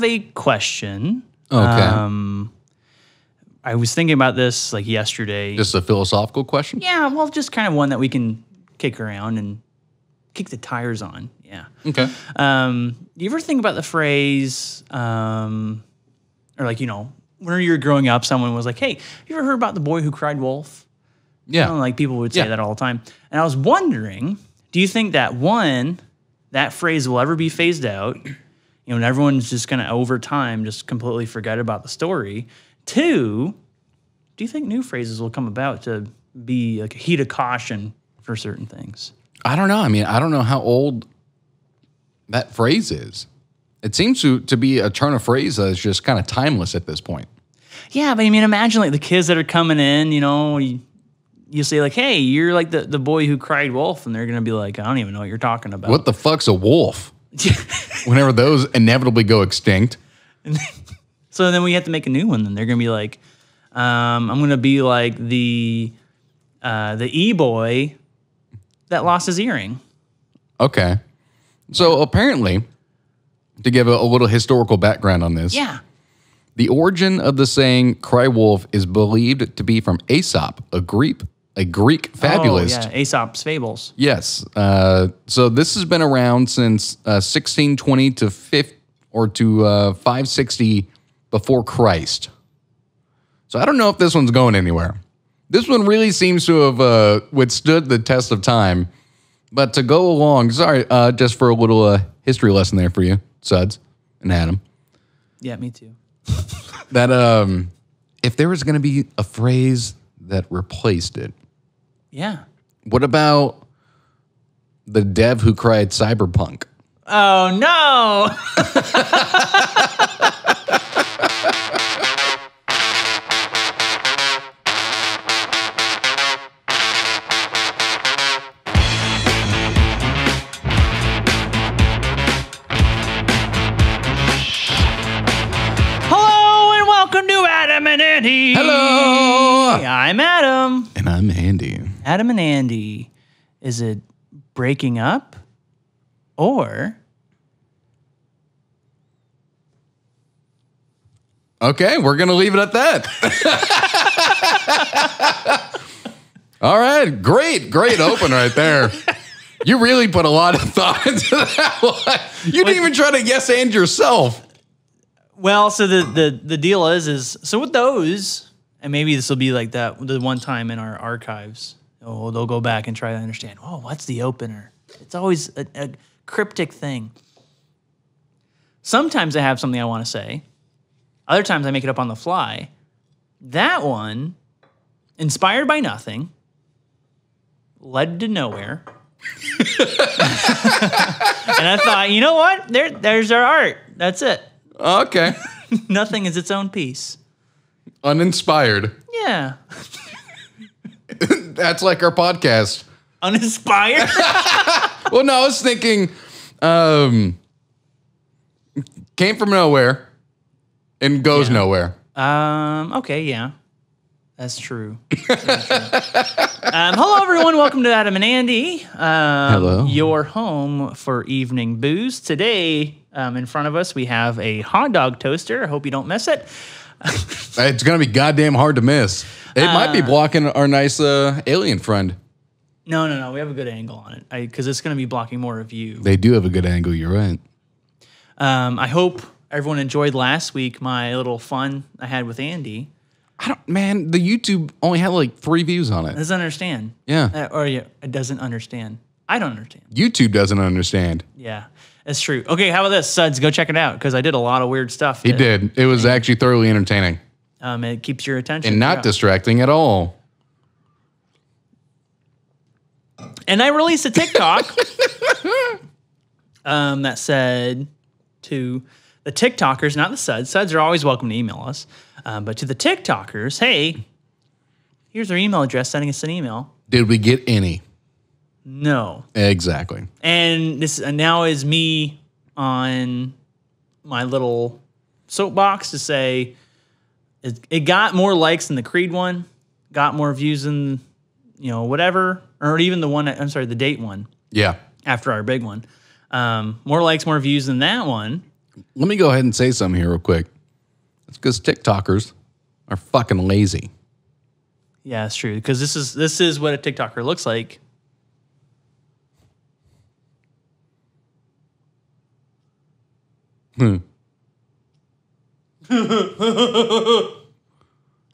a question. Okay. I was thinking about this like yesterday. Just a philosophical question? Yeah, well, just kind of one that we can kick around and kick the tires on. Yeah. Okay. You ever think about the phrase, or like, when you were growing up, someone was like, hey, you ever heard about the boy who cried wolf? Yeah. Like people would say that all the time. And I was wondering, do you think that that phrase will ever be phased out? And everyone's just going to, over time, just completely forget about the story. 2, do you think new phrases will come about to be like a heat of caution for certain things? I don't know. I mean, I don't know how old that phrase is. It seems to be a turn of phrase that is just kind of timeless at this point. Yeah, but I mean, imagine like the kids that are coming in, you say like, hey, you're like the boy who cried wolf, and they're going to be like, I don't even know what you're talking about. What the fuck's a wolf? Whenever those inevitably go extinct. So then we have to make a new one. Then they're going to be like, I'm going to be like the e-boy that lost his earring. Okay. So apparently, to give a little historical background on this. Yeah. The origin of the saying "cry wolf" is believed to be from Aesop, a Greek fabulist. Oh, yeah, Aesop's fables. Yes. So this has been around since 1620 to 560 before Christ. So I don't know if this one's going anywhere. This one really seems to have withstood the test of time. But to go along, just for a little history lesson there for you, Suds and Adam. Yeah, me too. That if there was going to be a phrase that replaced it. Yeah. What about the dev who cried cyberpunk? Oh, no. Andy. Hello. I'm Adam. And I'm Andy. Adam and Andy. Is it breaking up or? Okay, we're going to leave it at that. All right, great open right there. You really put a lot of thought into that one. You didn't even try to yes and yourself. Well, so the deal is so with those, and maybe this will be like that the one time in our archives. Oh, they'll go back and try to understand. Oh, what's the opener? It's always a cryptic thing. Sometimes I have something I want to say. Other times I make it up on the fly. That one, inspired by nothing, led to nowhere. And I thought, you know what? There's our art. That's it. Okay. Nothing is its own piece. Uninspired. Yeah. That's like our podcast. Uninspired? Well, no, I was thinking came from nowhere and goes nowhere. Okay, yeah. That's true. Hello, everyone. Welcome to Adam and Andy. Hello. Your home for evening booze. Today, in front of us, we have a hot dog toaster. I hope you don't miss it. It's going to be goddamn hard to miss. It might be blocking our nice alien friend. No. We have a good angle on it because it's going to be blocking more of you. They do have a good angle. You're right. I hope everyone enjoyed last week, my little fun I had with Andy. Man, the YouTube only had like 3 views on it. It doesn't understand. Yeah. It doesn't understand. I don't understand. YouTube doesn't understand. Yeah, it's true. Okay, how about this? Suds, go check it out because I did a lot of weird stuff. He did. It was actually thoroughly entertaining. It keeps your attention. And not distracting at all. And I released a TikTok that said to the TikTokers, not the Suds. Suds are always welcome to email us. But to the TikTokers, hey, here's our email address, sending us an email. Did we get any? No. Exactly. And this now is me on my little soapbox to say it got more likes than the Creed one, got more views than, whatever, or even the date one. Yeah. After our big one. More likes, more views than that one. Let me go ahead and say something here real quick. It's because TikTokers are fucking lazy. Yeah, it's true. Because this is what a TikToker looks like. Hey,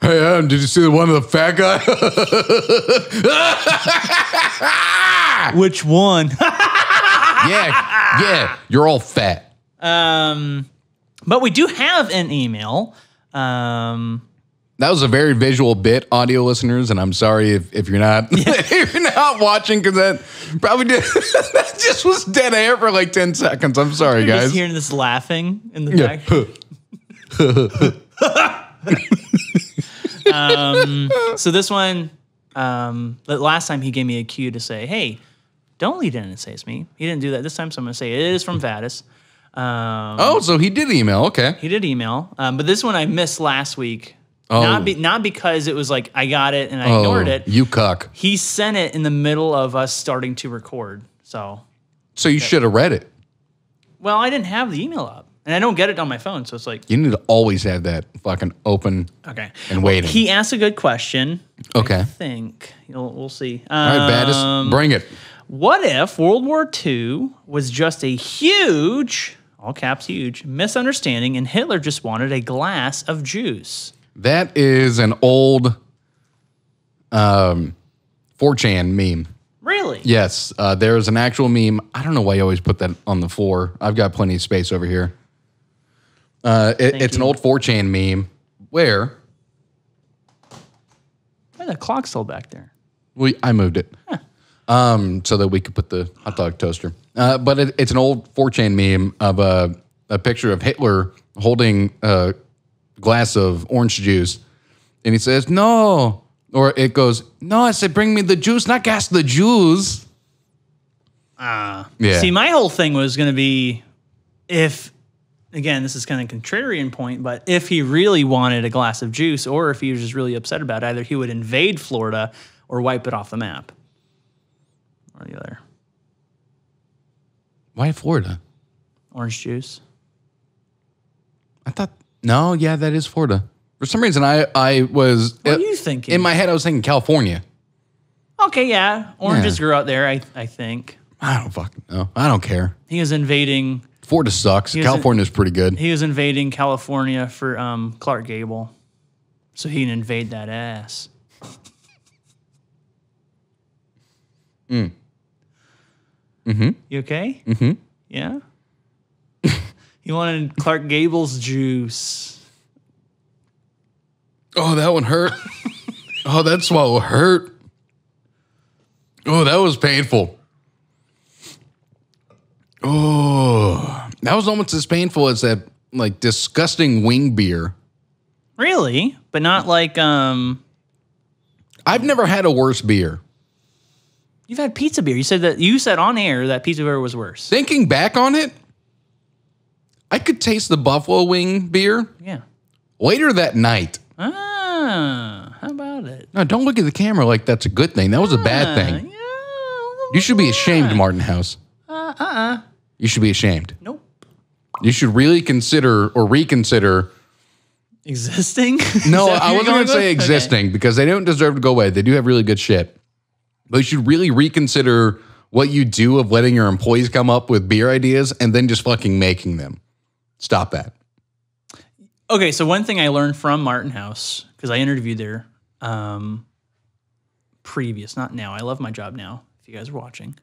Adam, did you see the one of the fat guy? Which one? yeah, you're all fat. But we do have an email. That was a very visual bit, audio listeners, and I'm sorry if you're not if you're not watching because that probably did that just was dead air for like 10 seconds. I'm sorry, You're guys. just hearing this laughing in the back. So this one, the last time he gave me a cue to say, hey, don't lead in and say it's me. He didn't do that this time, so I'm going to say it is from Vatis. So he did email. Okay. He did email. But this one I missed last week. Oh. Not because it was like I got it and I ignored it. You cuck. He sent it in the middle of us starting to record. So you should have read it. well, I didn't have the email up. And I don't get it on my phone, so it's like... You need to always have that fucking open and waiting. He asked a good question. Okay. I think. We'll see. All right, Vatis, bring it. What if World War II was just a huge, all caps huge, misunderstanding and Hitler just wanted a glass of juice? That is an old 4chan meme. Really? Yes, there's an actual meme. I don't know why you always put that on the floor. I've got plenty of space over here. It's an old 4chan meme where... Why the clock's still back there? I moved it so that we could put the hot dog toaster. But it's an old 4chan meme of a picture of Hitler holding a glass of orange juice. And he says, no. Or it goes, no, I said, bring me the juice, not gas the juice. Yeah. Yeah. See, my whole thing was going to be if... Again, this is kind of a contrarian point, but if he really wanted a glass of juice or if he was just really upset about it, either he would invade Florida or wipe it off the map. Or the other. Why Florida? Orange juice. I thought, no, yeah, that is Florida. For some reason, I was... What are you thinking? In my head, I was thinking California. Okay, yeah. Oranges grew out there, I think. I don't fucking know. I don't care. He was invading... Florida sucks. California's pretty good. He was invading California for Clark Gable. So he can invade that ass. Mm-hmm. You okay? Mm-hmm. Yeah? He wanted Clark Gable's juice. Oh, that one hurt. Oh, that swallow hurt. Oh, that was painful. Oh, that was almost as painful as that like disgusting wing beer. Really? But not like I've never had a worse beer. You've had pizza beer. You said on air that pizza beer was worse. Thinking back on it, I could taste the buffalo wing beer. Yeah. Later that night. How about it? No, don't look at the camera like that's a good thing. That was a bad thing. Yeah. You should be ashamed, Martin House. You should be ashamed. Nope. You should really consider or reconsider. Existing? No, I wasn't going to say existing because they don't deserve to go away. They do have really good shit. But you should really reconsider what you do of letting your employees come up with beer ideas and then just fucking making them. Stop that. Okay, so one thing I learned from Martin House, because I interviewed there previous, not now. I love my job now, if you guys are watching.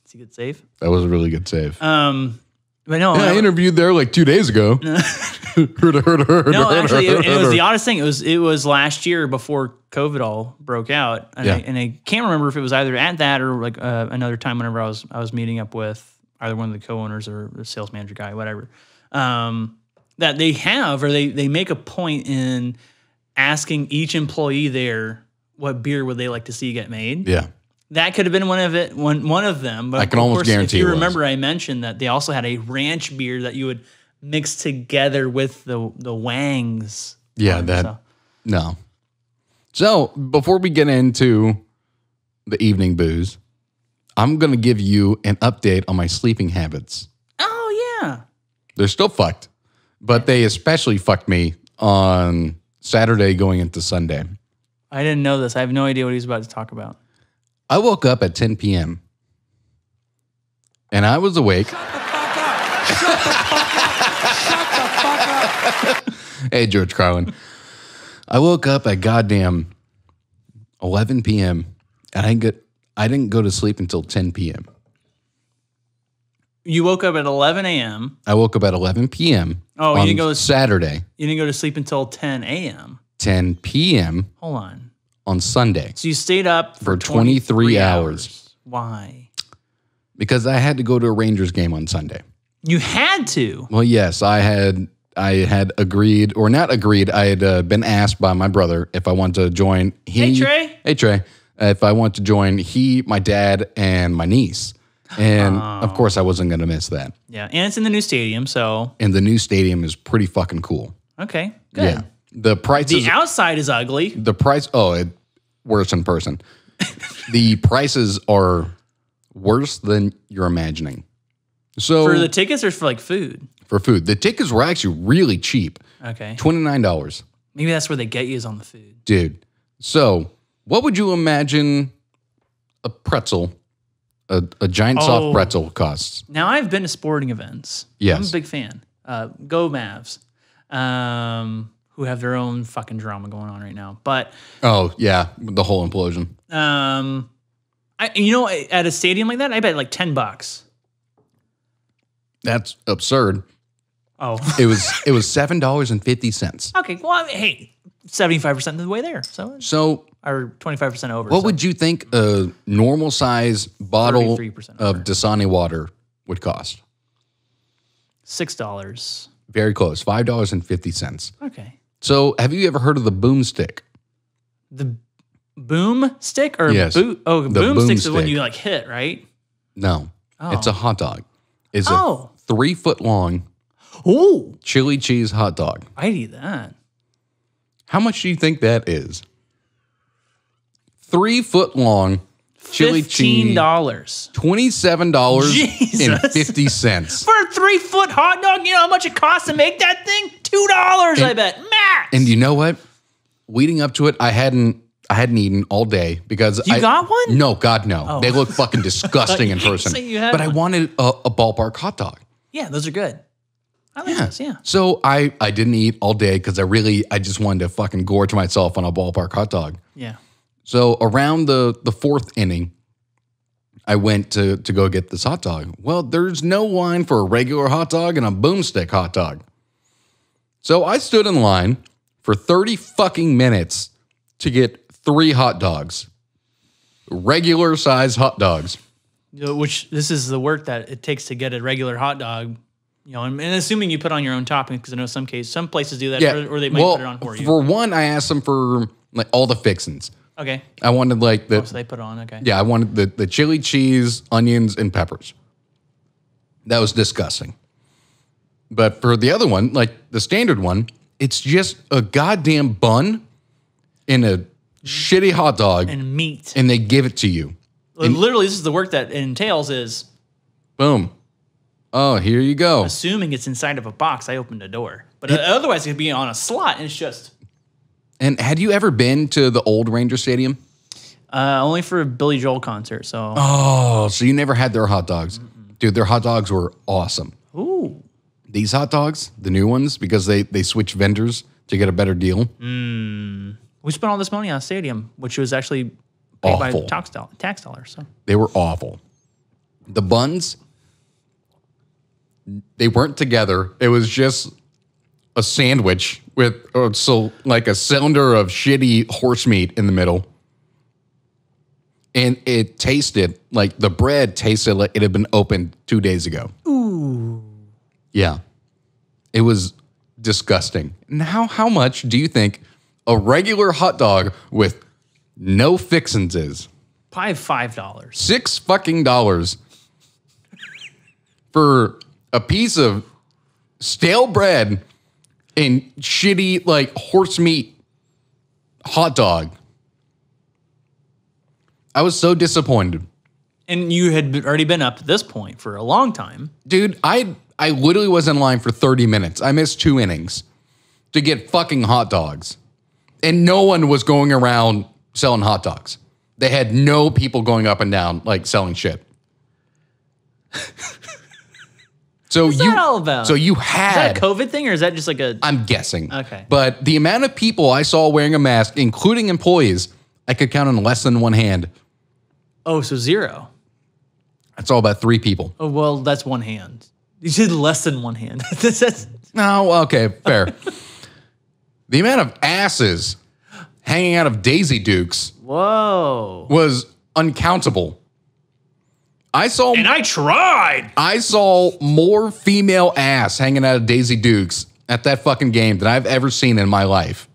It's a good save. That was a really good save. But no, I interviewed there like 2 days ago. No, actually, it was the oddest thing. It was last year before COVID all broke out, and, I can't remember if it was either at that or like another time whenever I was meeting up with either one of the co-owners or the sales manager guy, whatever. That they have or they make a point in asking each employee there what beer would they like to see get made. Yeah. That could have been one of them. But I can almost guarantee if you it was. remember, I mentioned that they also had a ranch beer that you would mix together with the Wangs. Yeah, no. So before we get into the evening booze, I'm going to give you an update on my sleeping habits. Oh, yeah. They're still fucked. But they especially fucked me on Saturday going into Sunday. I didn't know this. I have no idea what he's about to talk about. I woke up at 10 p.m. and I was awake. Shut the fuck up. Hey, George Carlin. I woke up at goddamn 11 p.m. and I didn't go to sleep until 10 p.m. You woke up at 11 a.m. I woke up at 11 p.m. Oh, on you didn't go Saturday. You didn't go to sleep until 10 a.m. 10 p.m. Hold on. on Sunday. So you stayed up for 23 hours. Why? Because I had to go to a Rangers game on Sunday. You had to? Well, yes, I had agreed, or not agreed, I had been asked by my brother if I wanted to join. Hey, Trey. Hey, Trey. If I want to join my dad, and my niece. And, of course, I wasn't going to miss that. Yeah, and it's in the new stadium, so. And the new stadium is pretty fucking cool. Okay, good. Yeah. The prices. The outside is ugly. The price, worse in person. The prices are worse than you're imagining. So For the tickets or for like food? For food. The tickets were actually really cheap. Okay. $29. Maybe that's where they get you is on the food. Dude. So what would you imagine a pretzel, a giant soft pretzel costs? Now, I've been to sporting events. Yes. I'm a big fan. Go Mavs. Who have their own fucking drama going on right now. But oh, yeah, the whole implosion. At a stadium like that, I bet like $10. That's absurd. Oh. It was $7.50. Okay, well, hey, 75% of the way there. So or 25% over. What would you think a normal size bottle 33% of over. Dasani water would cost? $6. Very close, $5.50. Okay. So have you ever heard of the boomstick? The boom stick or Yes. boom boom stick's the one stick. you like hit, right? No, it's a hot dog. It's Oh. a 3 foot long Oh, chili cheese hot dog. I'd eat that. How much do you think that is? 3 foot long chili cheese. $15. $27.50. For a 3 foot hot dog, you know how much it costs to make that thing? $2, I bet. Max. And you know what? Leading up to it, I hadn't eaten all day because You got one? No, God, no. Oh. They look fucking disgusting in person. So you had But I one. wanted a ballpark hot dog. Yeah, those are good. I like those, yeah. So I didn't eat all day because I just wanted to fucking gorge myself on a ballpark hot dog. Yeah. So around the fourth inning, I went to go get this hot dog. Well, there's no line for a regular hot dog and a boomstick hot dog. So I stood in line for 30 fucking minutes to get 3 hot dogs. Regular size hot dogs. Which this is the work that it takes to get a regular hot dog. You know, and assuming you put on your own toppings, because I know some places do that, or they might put it on for you. For one, I asked them for like all the fixins. Okay. I wanted like So they put it on, okay. Yeah, I wanted the chili cheese, onions, and peppers. That was disgusting. But for the other one, like the standard one, it's just a goddamn bun in a shitty hot dog. And meat. And they give it to you. Literally, this is the work that it entails is... Boom. Oh, here you go. Assuming it's inside of a box, I opened a door. But otherwise, it could be on a slot, and it's just... And had you ever been to the old Ranger Stadium? Only for a Billy Joel concert, so... Oh, so you never had their hot dogs. Dude, their hot dogs were awesome. Ooh. These hot dogs, the new ones, because they switch vendors to get a better deal. We spent all this money on a stadium, which was actually paid by Awful. tax dollars. So They were awful. The buns, they weren't together. It was just a sandwich with like a cylinder of shitty horse meat in the middle. And it tasted like the bread tasted like it had been opened 2 days ago. Ooh. Yeah. It was disgusting. Now, how much do you think a regular hot dog with no fixins is? Probably $5. $6 fucking dollars for a piece of stale bread and shitty like horse meat hot dog. I was so disappointed. And you had already been up to this point for a long time. Dude, I I literally was in line for 30 minutes. I missed 2 innings to get fucking hot dogs. And no one was going around selling hot dogs. They had no people going up and down, like, selling shit. So What's that all about? So you Is had... that a COVID thing or is that just like a... I'm guessing. Okay. But the amount of people I saw wearing a mask, including employees, I could count on less than one hand. Oh, so 0. I saw about 3 people. Oh, well, that's one hand. You said less than one hand. That's, No, okay, fair. The amount of asses hanging out of Daisy Dukes whoa. was uncountable. I saw more female ass hanging out of Daisy Dukes at that fucking game than I've ever seen in my life.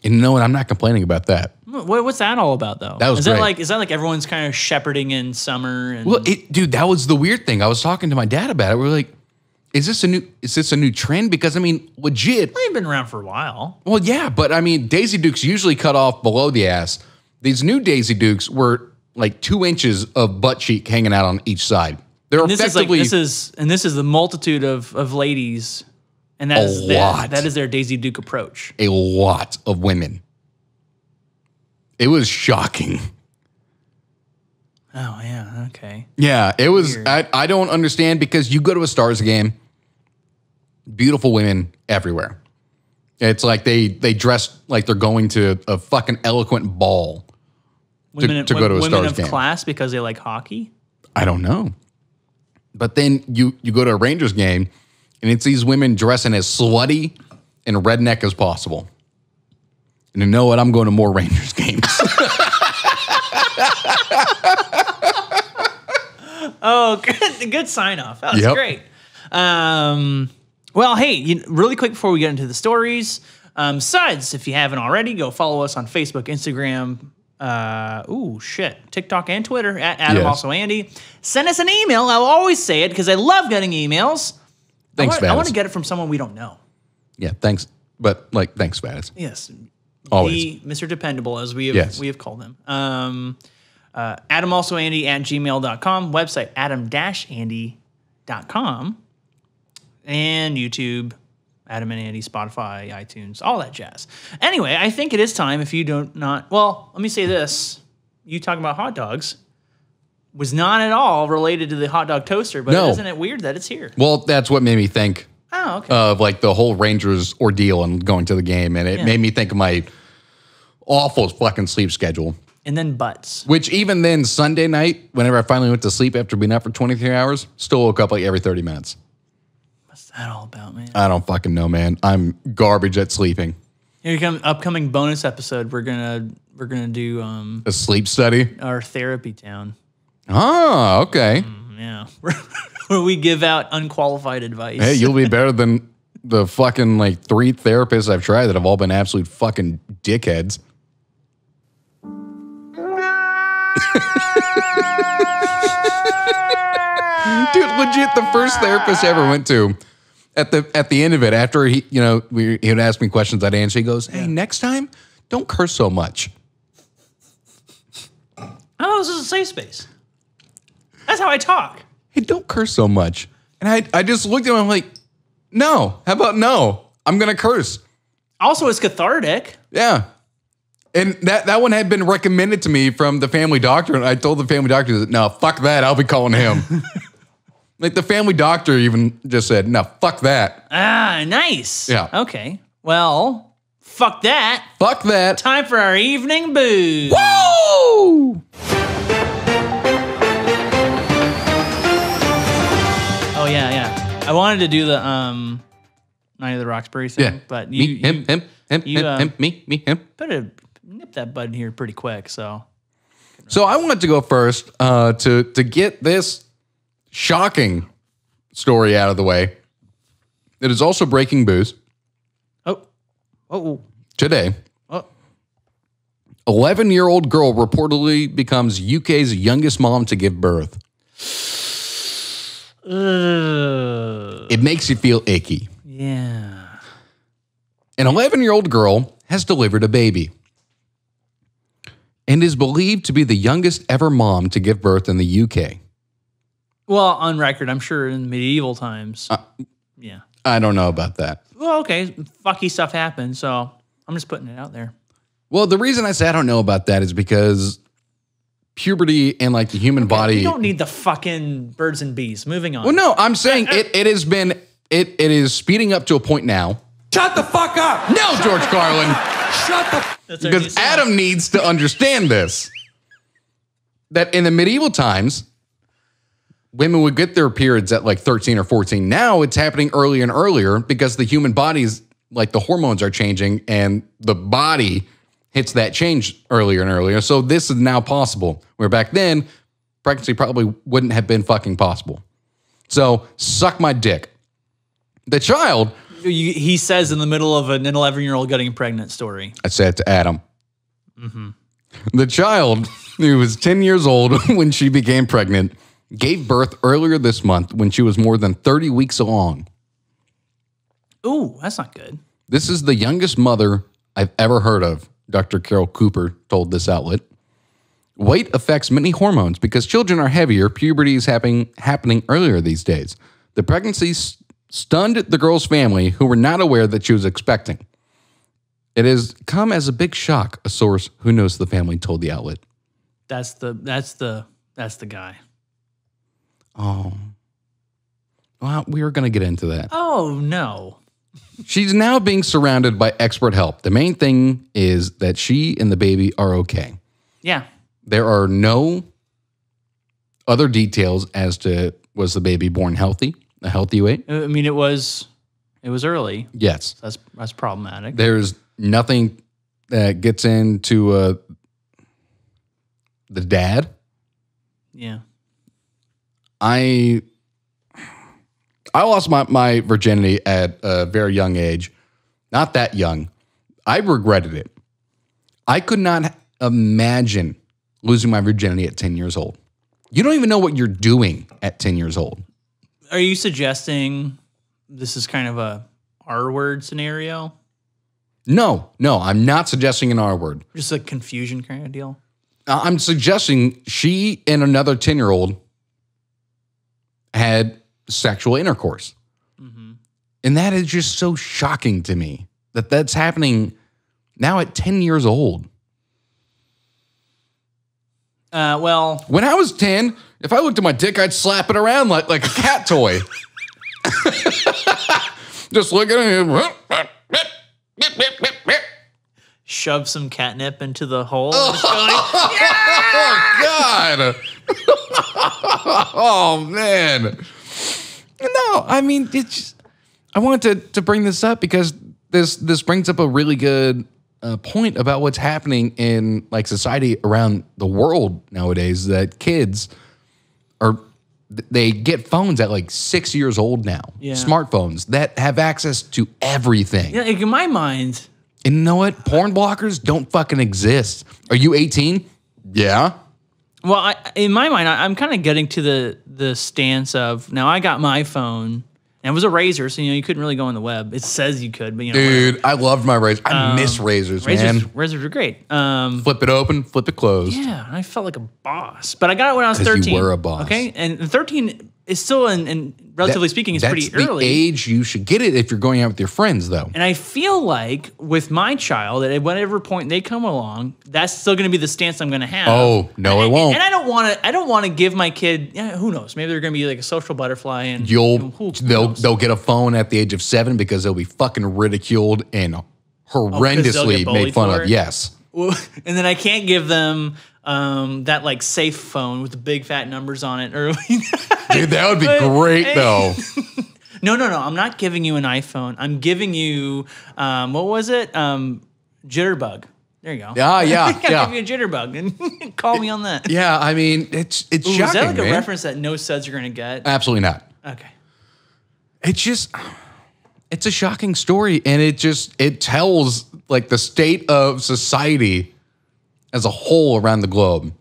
And you know what? I'm not complaining about that. What's that all about, though? That was is great. that like everyone's kind of shepherding in summer? And Well, dude, that was the weird thing. I was talking to my dad about it. We were like, is this a new trend? Because I mean, legit. they've been around for a while. Well, yeah, but I mean, Daisy Dukes usually cut off below the ass. These new Daisy Dukes were like 2 inches of butt cheek hanging out on each side. They're And effectively this is the multitude of ladies, and that is that is their Daisy Duke approach. a lot of women. It was shocking. Oh yeah, okay. Yeah, it was. Weird. I don't understand because you go to a Stars game, beautiful women everywhere. It's like they dress like they're going to a fucking eloquent ball to go to a women Stars of game. class because they like hockey. I don't know. But then you go to a Rangers game, and it's these women dressing as slutty and redneck as possible. And you know what? I'm going to more Rangers games. Oh, good sign off. That was great. Well, hey, really quick before we get into the stories, suds, if you haven't already, go follow us on Facebook, Instagram, TikTok and Twitter at adamalsoandy. Send us an email. I'll always say it because I love getting emails. Thanks, I want Vadas. to get it from someone we don't know. Yeah, thanks. But like, thanks, Vadas. Yes. Always. Mr. Dependable, as we have called him. adamalsoandy@gmail.com, website adam-andy.com, and YouTube, Adam and Andy, Spotify, iTunes, all that jazz. Anyway, I think it is time if you don't well, let me say this. You talking about hot dogs was not at all related to the hot dog toaster, but isn't it weird that it's here? Well, that's what made me think of like the whole Rangers ordeal and going to the game. And it made me think of my awful fucking sleep schedule. And then butts. Which even then, Sunday night, whenever I finally went to sleep after being up for 23 hours, still woke up like every 30 minutes. What's that all about, man? I don't fucking know, man. I'm garbage at sleeping. Here comes upcoming bonus episode. We're gonna do A sleep study? our therapy town. Oh, okay. Yeah, where we give out unqualified advice. Hey, you'll be better than the fucking like 3 therapists I've tried that have all been absolute fucking dickheads. Dude, legit, the first therapist I ever went to, at the end of it, after he would ask me questions, I'd answer. He goes, "Hey, next time, don't curse so much." Oh, this is a safe space. That's how I talk. Hey, don't curse so much. And I just looked at him, I'm like, no. How about no? I'm gonna curse. Also, it's cathartic. Yeah. And that one had been recommended to me from the family doctor, and I told the family doctor, no, fuck that, I'll be calling him. Like the family doctor even just said, no, fuck that. Ah, nice. Yeah. Okay. Well, fuck that. Fuck that. Time for our evening booze. Woo! Oh yeah. I wanted to do the Night of the Roxbury thing, Yeah. but Me, him, me, him. Nip that bud in here pretty quick. So So I wanted to go first to get this shocking story out of the way. It is also breaking booze today. 11-year-old girl reportedly becomes UK's youngest mom to give birth. It makes you feel icky. Yeah. An 11-year-old girl has delivered a baby and is believed to be the youngest ever mom to give birth in the UK. Well, on record, I'm sure in medieval times. Yeah. I don't know about that. Well, okay, fucky stuff happened, so I'm just putting it out there. Well, the reason I say I don't know about that is because puberty and like the human body. You don't need the fucking birds and bees. Moving on. Well, no, I'm saying it has been, it is speeding up to a point now. Shut the fuck up! No, George Carlin. Shut the That's our new Because song. Adam needs to understand this. That in the medieval times, women would get their periods at like 13 or 14. Now it's happening earlier and earlier because the human body's, like the hormones are changing and the body hits that change earlier and earlier. So this is now possible. Where back then, pregnancy probably wouldn't have been fucking possible. So suck my dick. The child... He says in the middle of an 11-year-old getting pregnant story. I said to Adam. The child, who was 10 years old when she became pregnant, gave birth earlier this month when she was more than 30 weeks along. Ooh, that's not good. This is the youngest mother I've ever heard of, Dr. Carol Cooper told this outlet. Weight affects many hormones because children are heavier. Puberty is happening earlier these days. The pregnancy stunned the girl's family, who were not aware that she was expecting. It has come as a big shock, a source who knows the family told the outlet. That's the guy. Oh. Well, we were going to get into that. Oh no. She's now being surrounded by expert help. The main thing is that she and the baby are okay. Yeah. There are no other details as to was the baby born healthy, a healthy weight? I mean, it was early. Yes. That's problematic. There's nothing that gets into the dad. Yeah. I lost my virginity at a very young age. Not that young. I regretted it. I could not imagine losing my virginity at 10 years old. You don't even know what you're doing at 10 years old. Are you suggesting this is kind of a R-word scenario? No, I'm not suggesting an R word. Just a confusion kind of deal? I'm suggesting she and another 10-year-old had sexual intercourse. Mm-hmm. And that is just so shocking to me that that's happening now at 10 years old. Well, When I was 10, if I looked at my dick, I'd slap it around like a cat toy. Just look at it. shove some catnip into the hole. Oh, God. Oh, man. No, I mean, it's just, I wanted to bring this up because this brings up a really good point about what's happening in like society around the world nowadays, that kids they get phones at like 6 years old now. Yeah. Smartphones that have access to everything. Yeah, like in my mind. And you know what? Porn blockers don't fucking exist. Are you 18? Yeah. Well, in my mind, I'm kind of getting to the stance of, now I got my phone, and it was a Razor, so you couldn't really go on the web. It says you could, but Dude, whatever. I loved my Razor. I miss Razors, man. Razors were great. Flip it open, flip it closed. Yeah, I felt like a boss. But I got it when I was 13. you were a boss. Okay, and 13 is still, in relatively speaking, is pretty That's early. the age you should get it if you're going out with your friends, though. And I feel like with my child, at whatever point they come along, that's still going to be the stance I'm going to have. Oh, no, it won't. And I don't want to give my kid. Yeah, who knows? Maybe they're going to be like a social butterfly, and They'll get a phone at the age of 7 because they'll be fucking ridiculed and horrendously made fun of. Yes. And then I can't give them that like safe phone with the big fat numbers on it. Or Dude, that would be great, though. No. I'm not giving you an iPhone. I'm giving you what was it? Jitterbug. There you go. Yeah. I'll give you a jitterbug and call me on that. Yeah, I mean, it's Ooh, shocking, is that like man. a reference that no suds are going to get? Absolutely not. Okay. It's a shocking story, and it tells like the state of society as a whole around the globe.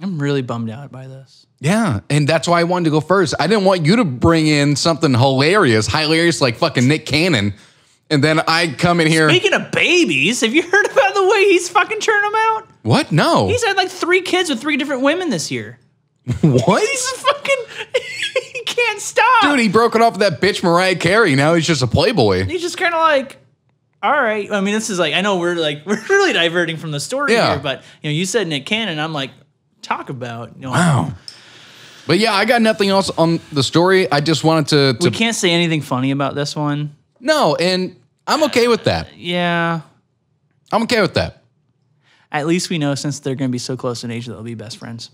I'm really bummed out by this. Yeah, and that's why I wanted to go first. I didn't want you to bring in something hilarious like fucking Nick Cannon, and then I come in here. Speaking of babies, have you heard about the way he's fucking churning them out? What? No. He's had like 3 kids with 3 different women this year. What? He's can't stop. Dude, he broke it off with that bitch Mariah Carey. Now he's just a playboy. He's just kind of like, all right. I mean, this is like, I know we're really diverting from the story here, but you said Nick Cannon. I'm like, talk about. Wow. But yeah, I got nothing else on the story. I just wanted to. We can't say anything funny about this one. No, and I'm okay with that. Yeah. I'm okay with that. At least we know since they're going to be so close in age that they'll be best friends.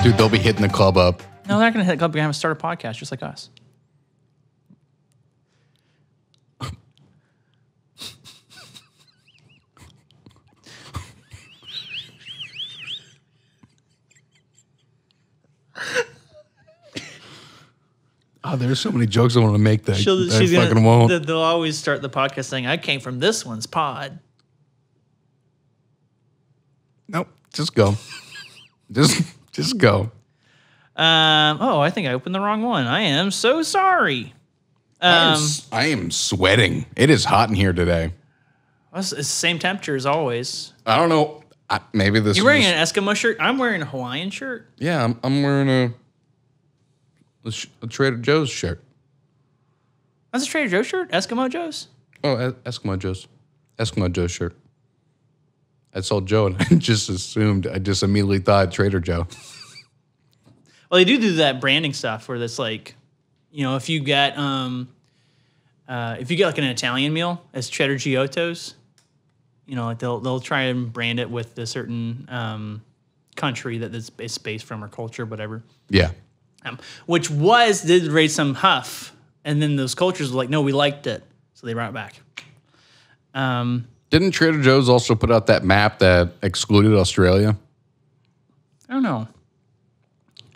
Dude, they'll be hitting the club up. No, they're not going to hit the club. They're going to start a podcast just like us. Oh, there's so many jokes I want to make that She's fucking won't. They'll always start the podcast saying, I came from this one's pod. Nope, just go. just go. I think I opened the wrong one. I am so sorry. I am sweating. It is hot in here today. It's the same temperature as always. I don't know. Maybe this. You're wearing an Eskimo shirt? I'm wearing a Hawaiian shirt. Yeah, I'm wearing a Trader Joe's shirt. That's a Trader Joe's shirt? Eskimo Joe's? Oh, Eskimo Joe's shirt. I saw Joe and I just immediately thought Trader Joe. Well, they do that branding stuff where it's like, if you get like an Italian meal as Cheddar Giotto's, like they'll try and brand it with a certain country that it's based from or culture, whatever. Yeah. Which did raise some huff, and then those cultures were like, no, we liked it, so they brought it back. Didn't Trader Joe's also put out that map that excluded Australia? I don't know.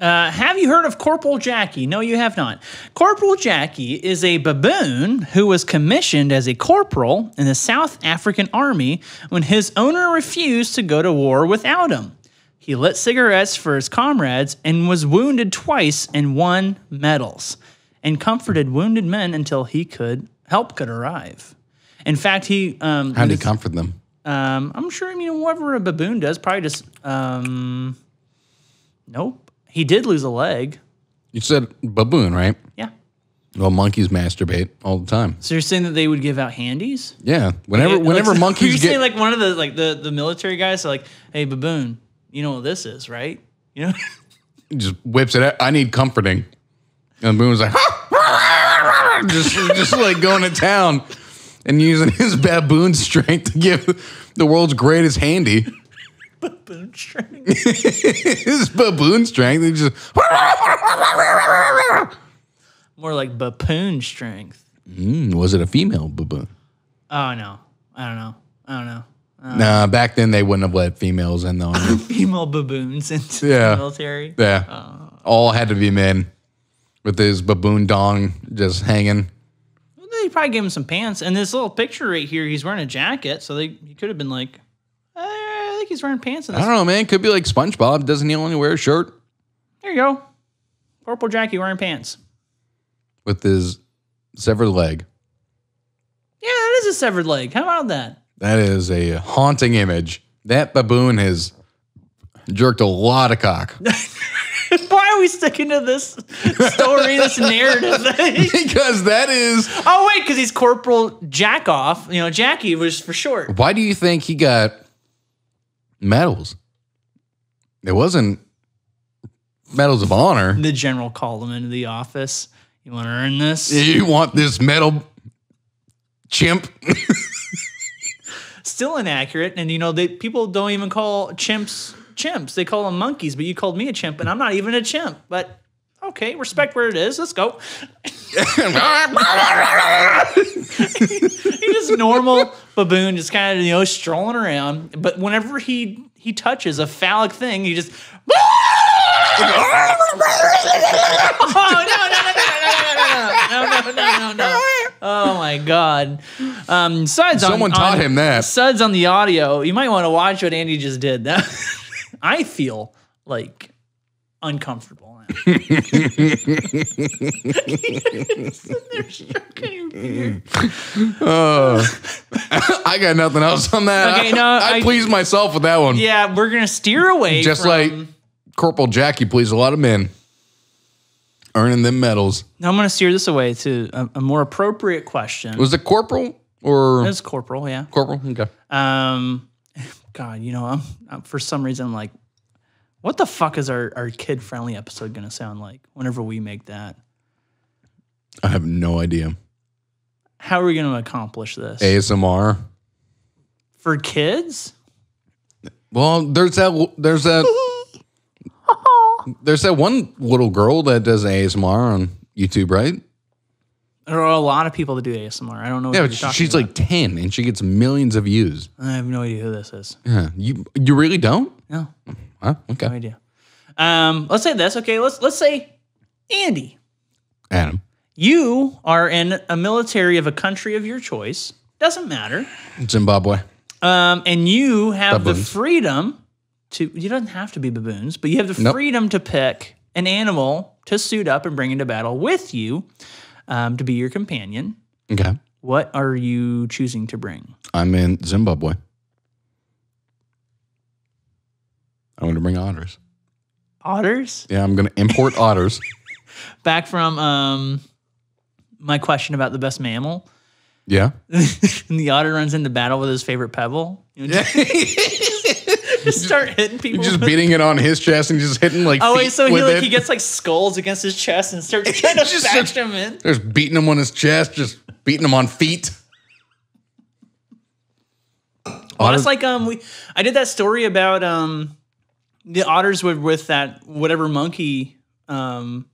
Have you heard of Corporal Jackie? No, you have not. Corporal Jackie is a baboon who was commissioned as a corporal in the South African Army when his owner refused to go to war without him. He lit cigarettes for his comrades and was wounded twice and won medals and comforted wounded men until help could arrive. In fact, he... How did he comfort them? I'm sure, whatever a baboon does, probably just... Nope. He did lose a leg. You said baboon, right? Yeah. Well, monkeys masturbate all the time. So you're saying that they would give out handies? Yeah. Whenever monkeys you're saying like one of the military guys are like, hey, baboon, you know what this is, right? He just whips it out. I need comforting. And the baboon's like, just like going to town and using his baboon strength to give the world's greatest handy. Baboon strength. His baboon strength. He just more like baboon strength. Was it a female baboon? Oh no, I don't know. Nah, back then they wouldn't have let females in though. Female baboons into the military. Yeah, all had to be men with his baboon dong just hanging. Well, they probably gave him some pants. And this little picture right here, he's wearing a jacket, so he could have been like. I think he's wearing pants in this. I don't know, man. Could be like SpongeBob. Doesn't he only wear a shirt? There you go. Corporal Jackie wearing pants. With his severed leg. Yeah, that is a severed leg. How about that? That is a haunting image. That baboon has jerked a lot of cock. Why are we sticking to this story, this narrative? Because that is... Oh, wait, because he's Corporal Jackoff. Jackie was for short. Why do you think he got medals? It wasn't medals of honor. The general called him into the office. You want to earn this? You want this medal, chimp? Still inaccurate. And, people don't even call chimps. They call them monkeys, but you called me a chimp, and I'm not even a chimp. But okay, respect where it is. Let's go. He's just normal baboon, just kind of strolling around. But whenever he touches a phallic thing, he just. No. Oh my God. Suds. Someone taught him that. Suds on the audio. You might want to watch what Andy just did. I feel like uncomfortable now. They're stroking your beard. I got nothing else on that. Okay, no, I pleased myself with that one. Yeah, we're gonna steer away. Just from, like Corporal Jackie pleased a lot of men, earning them medals. now I'm gonna steer this away to a more appropriate question. Was it Corporal or It's corporal, yeah. Corporal? Okay. God, you know, I'm for some reason I'm like, what the fuck is our kid-friendly episode gonna sound like whenever we make that? I have no idea. How are we gonna accomplish this? ASMR. For kids? Well, there's that one little girl that does ASMR on YouTube, right? There are a lot of people that do ASMR. I don't know what Yeah, you're but talking she's about. like 10 and she gets millions of views. I have no idea who this is. Yeah, you really don't? No, Huh? Okay. no idea. Let's say this. Okay, let's say Andy. Adam. You are in a military of a country of your choice. Doesn't matter. Zimbabwe. And you have the Baboons. freedom to, you don't have to be baboons, but you have the Nope. freedom to pick an animal to suit up and bring into battle with you to be your companion. Okay. What are you choosing to bring? I'm in Zimbabwe. I want to bring otters. Otters? Yeah, I'm going to import otters. Back from my question about the best mammal. Yeah. And the otter runs into battle with his favorite pebble. You know, just start hitting people. Just with- beating it on his chest and just hitting like Oh wait, feet so with it. he gets like skulls against his chest and starts trying to Just bash starts- him in. Just beating him on his chest, just beating him on feet. Well, it's like I did that story about the otters with that whatever monkey in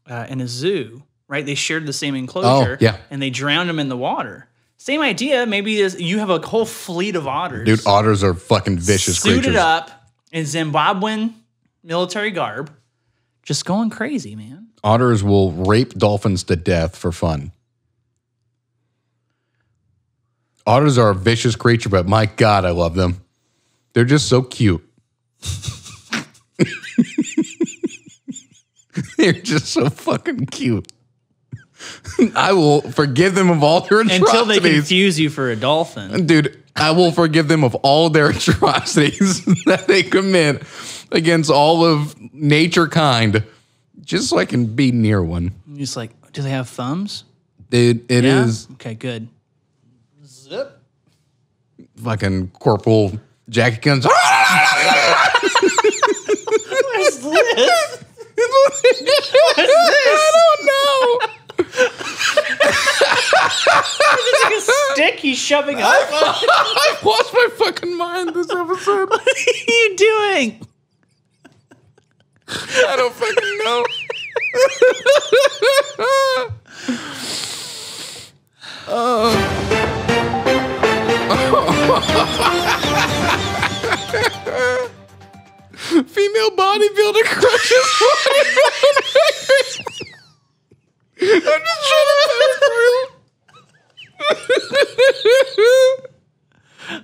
a zoo, right? They shared the same enclosure, yeah. and they drowned them in the water. Same idea. Maybe you have a whole fleet of otters, Dude, otters are fucking vicious suited creatures. up in Zimbabwean military garb, just going crazy, man. Otters will rape dolphins to death for fun. Otters are a vicious creature, but my God, I love them. They're just so cute. They're just so fucking cute. I will forgive them of all their atrocities. Until they confuse you for a dolphin. Dude, I will forgive them of all their atrocities that they commit against all of nature kind, just so I can be near one. You're just like, do they have thumbs? Dude, it Yeah? is Okay, good. Zip. fucking Corporal Jackie guns. What is this? I don't know. It's like a stick he's shoving up. I've lost my fucking mind this episode. What are you doing? I don't fucking know. Female bodybuilder crushes watermelon record. I'm just trying to power through.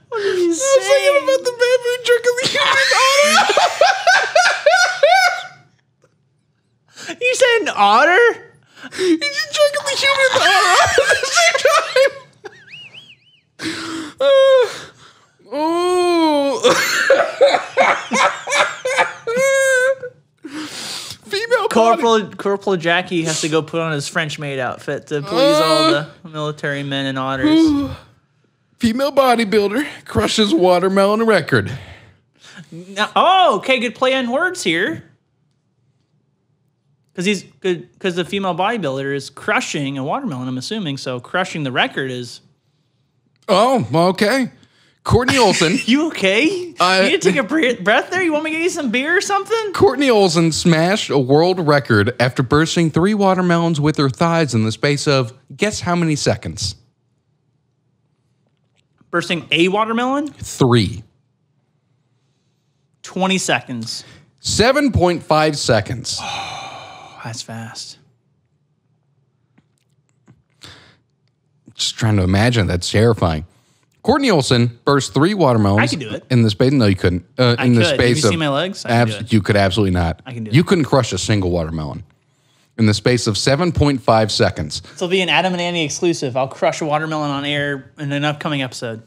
What are you I was thinking saying? about the baboon jerking the human otter. You said an otter? He's just jerking the human otter at the same time. Female Corporal Jackie has to go put on his French maid outfit to please all the military men and otters. Female bodybuilder crushes watermelon record. Oh, okay, good play on words here. Because the female bodybuilder is crushing a watermelon, I'm assuming. So crushing the record is. Oh, okay. Courtney Olson. You okay? You need to take a breath there? You want me to get you some beer or something? Courtney Olson smashed a world record after bursting 3 watermelons with her thighs in the space of, guess how many seconds? Bursting a watermelon? 3. 20 seconds. 7.5 seconds. Oh, that's fast. Just trying to imagine. That's terrifying. Courtney Olsen burst 3 watermelons. I could do it. In the space. No, you couldn't. I could. Did you see my legs? I can do it. You could absolutely not. I can do it. You couldn't crush a single watermelon in the space of 7.5 seconds. This will be an Adam and Annie exclusive. I'll crush a watermelon on air in an upcoming episode.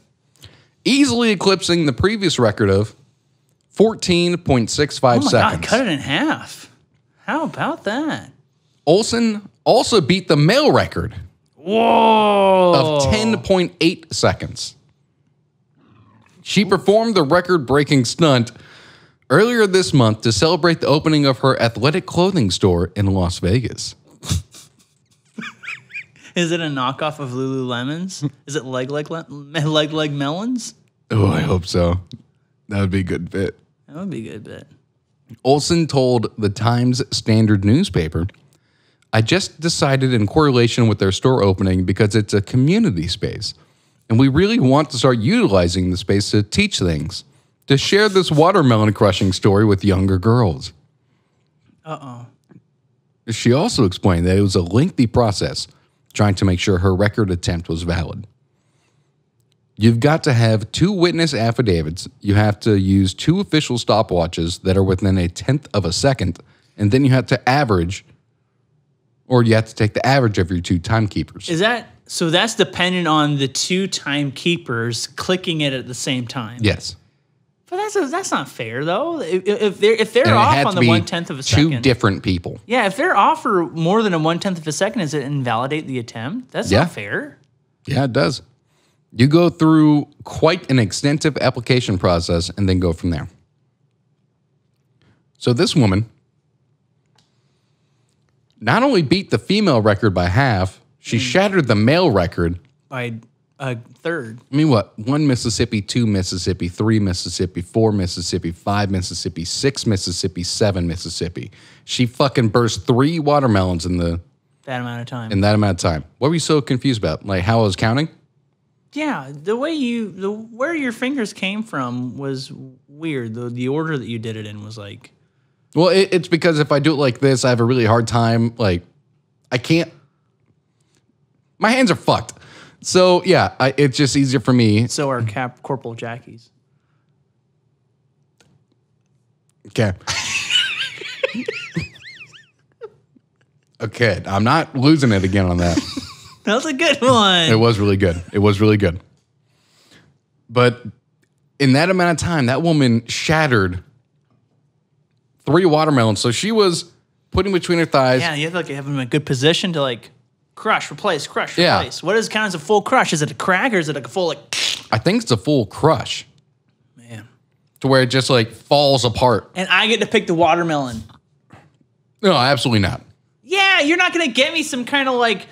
Easily eclipsing the previous record of 14.65 seconds. God, cut it in half. How about that? Olsen also beat the male record Whoa. of 10.8 seconds. She performed the record-breaking stunt earlier this month to celebrate the opening of her athletic clothing store in Las Vegas. Is it a knockoff of Lululemon's? Is it leg melons? Oh, I hope so. That would be a good bit. That would be a good bit. Olsen told the Times Standard newspaper, I just decided in correlation with their store opening because it's a community space, and we really want to start utilizing the space to teach things, to share this watermelon crushing story with younger girls. Uh-oh. She also explained that it was a lengthy process trying to make sure her record attempt was valid. You've got to have 2 witness affidavits. You have to use 2 official stopwatches that are within 1/10 of a second, and then you have to average, or you have to take the average of your 2 timekeepers. Is that so? That's dependent on the 2 timekeepers clicking it at the same time. Yes. But that's not fair though. If they're off on the 1/10 of a second, 2 different people. Yeah, if they're off for more than a 1/10 of a second, does it invalidate the attempt? That's not fair. Yeah, it does. You go through quite an extensive application process and then go from there. So this woman not only beat the female record by half, she shattered the male record by a third. I mean, what? 1 Mississippi, 2 Mississippi, 3 Mississippi, 4 Mississippi, 5 Mississippi, 6 Mississippi, 7 Mississippi. She fucking burst 3 watermelons in That amount of time. that amount of time. What were you so confused about? Like how I was counting? Yeah, where your fingers came from was weird. The order that you did it in was like. Well, it's because if I do it like this, I have a really hard time. Like, I can't. My hands are fucked. So yeah, it's just easier for me. So are Corporal Jackie's. Okay. Okay, I'm not losing it again on that. That was a good one. It was really good. It was really good. But in that amount of time, that woman shattered 3 watermelons. So she was putting between her thighs. Yeah, you have to have them in a good position to like crush, replace, crush, Yeah. replace. What does count as a full crush? Is it a crack or is it like a full like? I think it's a full crush Man. to where it just like falls apart. And I get to pick the watermelon. No, absolutely not. Yeah, you're not gonna get me some kind of like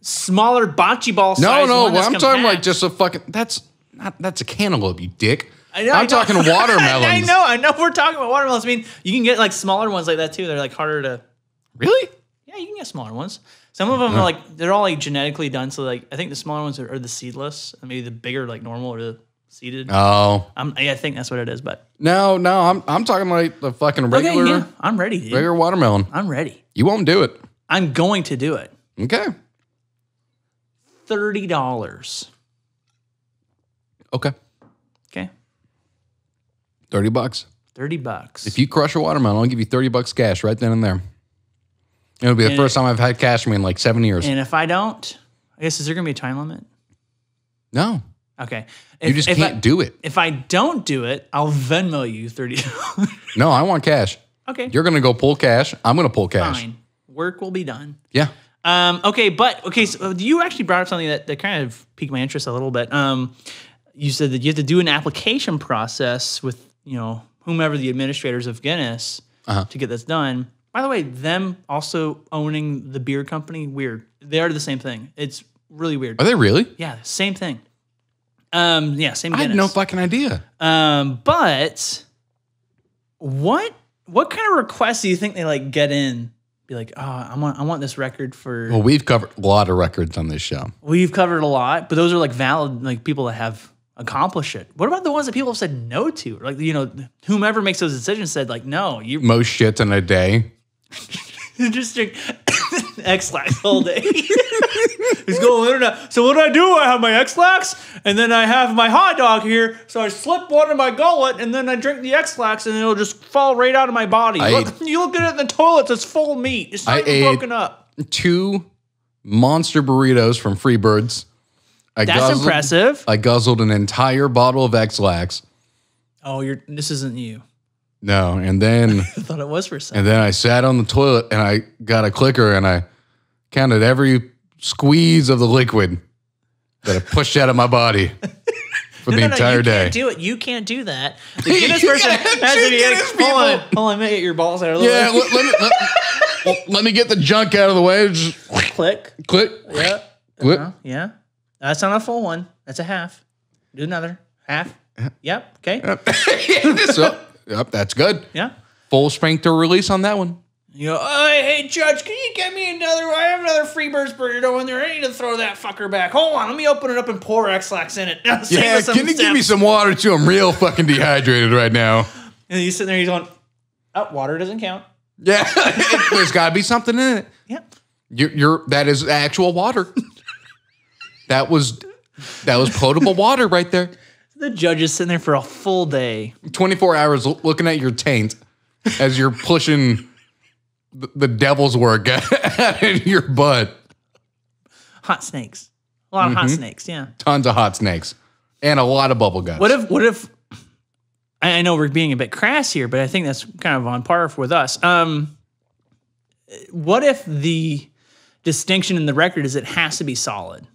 smaller bocce ball size. No. one that's I'm talking like compact. just a fucking. That's a cantaloupe, you dick. I know, I'm talking watermelons. I know. We're talking about watermelons. I mean, you can get like smaller ones like that too. They're like harder to. Really? Yeah, you can get smaller ones. Some of them are like they're all like genetically done. So like I think the smaller ones are the seedless, and maybe the bigger like normal or the seeded. Oh. I think that's what it is. But No, I'm talking like the fucking regular, okay, yeah, I'm ready, dude. regular watermelon. I'm ready. You won't do it. I'm going to do it. Okay. $30. Okay. Okay, $30. $30. If you crush a watermelon, I'll give you $30 cash right then and there. It'll be the first time I've had cash from me in like 7 years. And if I don't, I guess is there gonna be a time limit? No. Okay. You just can't do it. If I don't do it, I'll Venmo you $30. No, I want cash. Okay. You're going to go pull cash. I'm going to pull cash. Fine. Work will be done. Yeah. Okay, so you actually brought up something that kind of piqued my interest a little bit. You said that you have to do an application process with, whomever the administrators of Guinness to get this done. By the way, them also owning the beer company, weird. They are the same thing. It's really weird. Are they really? Yeah, same thing. Same Guinness. I had no fucking idea. But what kind of requests do you think they like get in? Be like, oh, I want this record for. Well, we've covered a lot of records on this show. We've covered a lot, but those are like valid, like people that have accomplished it. What about the ones that people have said no to? Like, whomever makes those decisions said like, no, you Most shits in a day. just X-Lax all day. He's going in and out. So what do? I have my X-Lax, and then I have my hot dog here. So I slip one in my gullet, and then I drink the X-Lax, and it'll just fall right out of my body. You look at it in the toilet, it's full of meat. It's not even broken up. 2 monster burritos from Freebirds. That's impressive. I guzzled an entire bottle of X-Lax. Oh, this isn't you. No, and then I thought it was for some. And then I sat on the toilet and I got a clicker and I counted every squeeze of the liquid that I pushed out of my body for the entire day. You can't do it. You can't do that. The Guinness person has to be like, hold on, let me get your balls out of the way. Let me get the junk out of the way. Just click. Yeah. Yeah. That's not a full one. That's a half. Do another half. Yep. Okay. Yep, that's good. Yeah. Full sphincter release on that one. You go, oh, hey, Judge, can you get me another? I have another Freebirds burrito in there. I need to throw that fucker back. Hold on, let me open it up and pour X-Lax in it. Yeah, can you give me some water too? I'm real fucking dehydrated right now. And you sitting there, you're going, oh, water doesn't count. Yeah, there's got to be something in it. Yep. That is actual water. that was potable water right there. The judge is sitting there for a full day. 24 hours looking at your taint as you're pushing the devil's work out of your butt. Hot snakes. A lot of hot snakes, yeah. Tons of hot snakes. And a lot of bubble guts. What if I know we're being a bit crass here, but I think that's kind of on par with us. What if the distinction in the record is it has to be solid?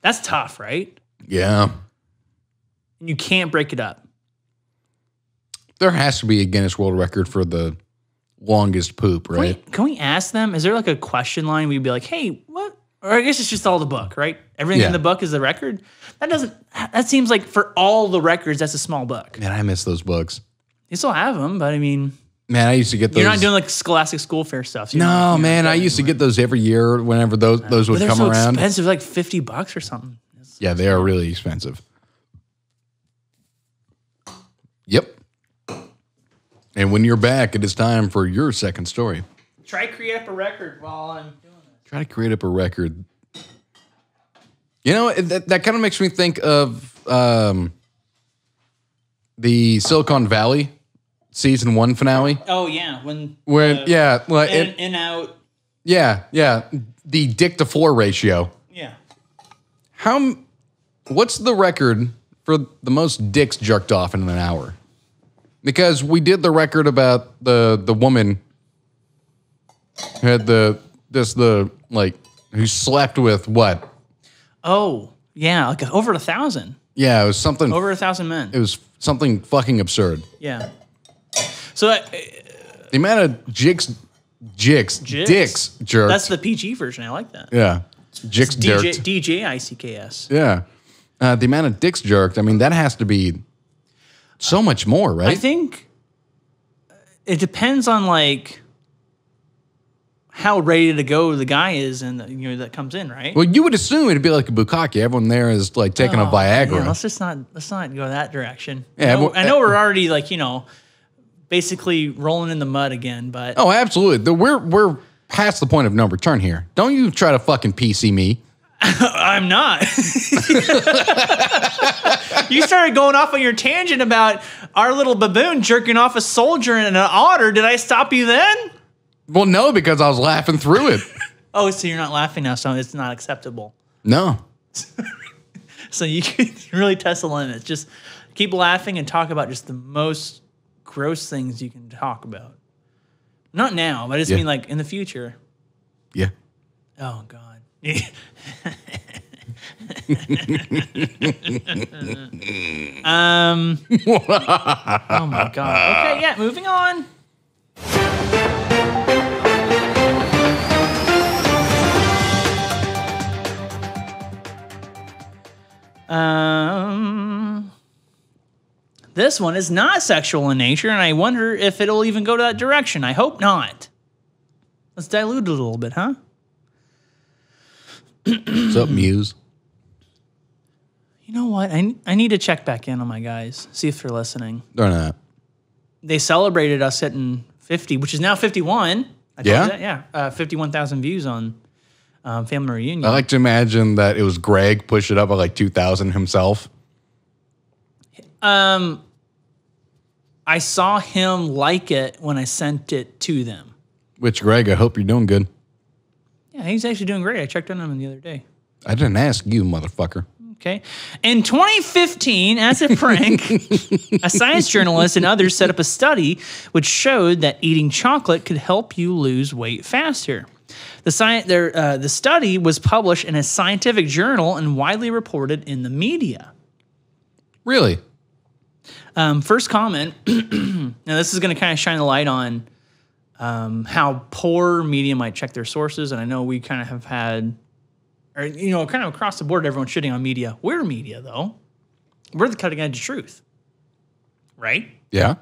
That's tough, right? Yeah. You can't break it up. There has to be a Guinness World Record for the longest poop, right? Can we ask them? Is there like a question line we'd be like, hey, what? Or I guess it's just all the book, right? Everything in the book is the record? That seems like for all the records, that's a small book. Man, I miss those books. You still have them, but I mean... Man, I used to get those. You're not doing like Scholastic School Fair stuff. So no, man, I used to get those every year whenever those would come around. They're so expensive, like $50 or something. Yeah, they are really expensive. Yep. And when you're back, it is time for your second story. Try to create up a record while I'm doing this. Try to create up a record. You know, that kind of makes me think of the Silicon Valley season 1 finale. Oh, yeah. When in, out. Yeah. The dick to floor ratio. Yeah. What's the record for the most dicks jerked off in an hour? Because we did the record about the woman who had who slept with what? Oh, yeah, like over 1,000. Yeah, it was something over 1,000 men. It was something fucking absurd. Yeah. So the amount of dicks jerked. That's the PG version. I like that. Yeah, dicks jerked. DJICKS. Yeah. The amount of dicks jerked, I mean, that has to be so much more, right? I think it depends on like how ready to go the guy is and that comes in, right? Well, you would assume it'd be like a bukkake. Everyone there is like taking a Viagra. Yeah, let's not go that direction. Yeah, I know we're already like, basically rolling in the mud again, but oh, absolutely. We're past the point of no return here. Don't you try to fucking PC me. I'm not. You started going off on your tangent about our little baboon jerking off a soldier and an otter. Did I stop you then? Well, no, because I was laughing through it. Oh, so you're not laughing now, so it's not acceptable. No. So you can really test the limits. Just keep laughing and talk about just the most gross things you can talk about. Not now, but I just mean like in the future. Yeah. Oh, God. Oh my God. Okay, yeah, moving on. This one is not sexual in nature, and I wonder if it'll even go to that direction. I hope not. Let's dilute it a little bit, huh? What's up, Muse? You know what? I need to check back in on my guys, see if they're listening. They're not. They celebrated us hitting 50, which is now 51. I told you that, yeah. 51,000 views on Family Reunion. I like to imagine that it was Greg pushed it up by like 2,000 himself. I saw him like it when I sent it to them. Which, Greg, I hope you're doing good. Yeah, he's actually doing great. I checked on him the other day. I didn't ask you, motherfucker. Okay. In 2015, as a prank, a science journalist and others set up a study which showed that eating chocolate could help you lose weight faster. The study was published in a scientific journal and widely reported in the media. Really? First comment. Now, this is going to kind of shine a light on how poor media might check their sources. And I know we kind of have had, or, kind of across the board, everyone's shitting on media. We're media, though. We're the cutting edge of truth. Right? Yeah.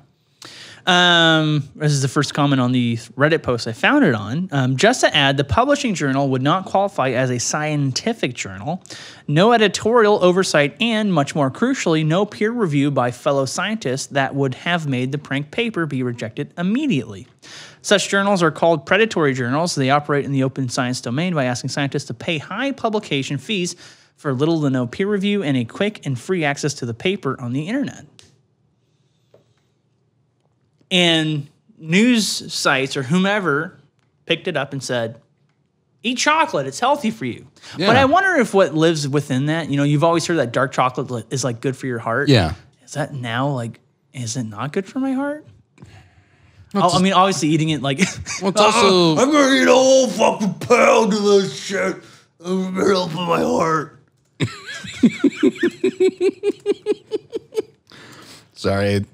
This is the first comment on the Reddit post I found it on. Just to add, the publishing journal would not qualify as a scientific journal, no editorial oversight, and much more crucially, no peer review by fellow scientists that would have made the prank paper be rejected immediately. Such journals are called predatory journals. They operate in the open science domain by asking scientists to pay high publication fees for little to no peer review and a quick and free access to the paper on the internet. And news sites or whomever picked it up and said, eat chocolate, it's healthy for you. Yeah. But I wonder if what lives within that, you've always heard that dark chocolate is like good for your heart. Yeah. Is that now is it not good for my heart? Obviously eating it like, well, it's also, I'm going to eat a whole fucking pound of this shit. I'm helping my heart. Sorry,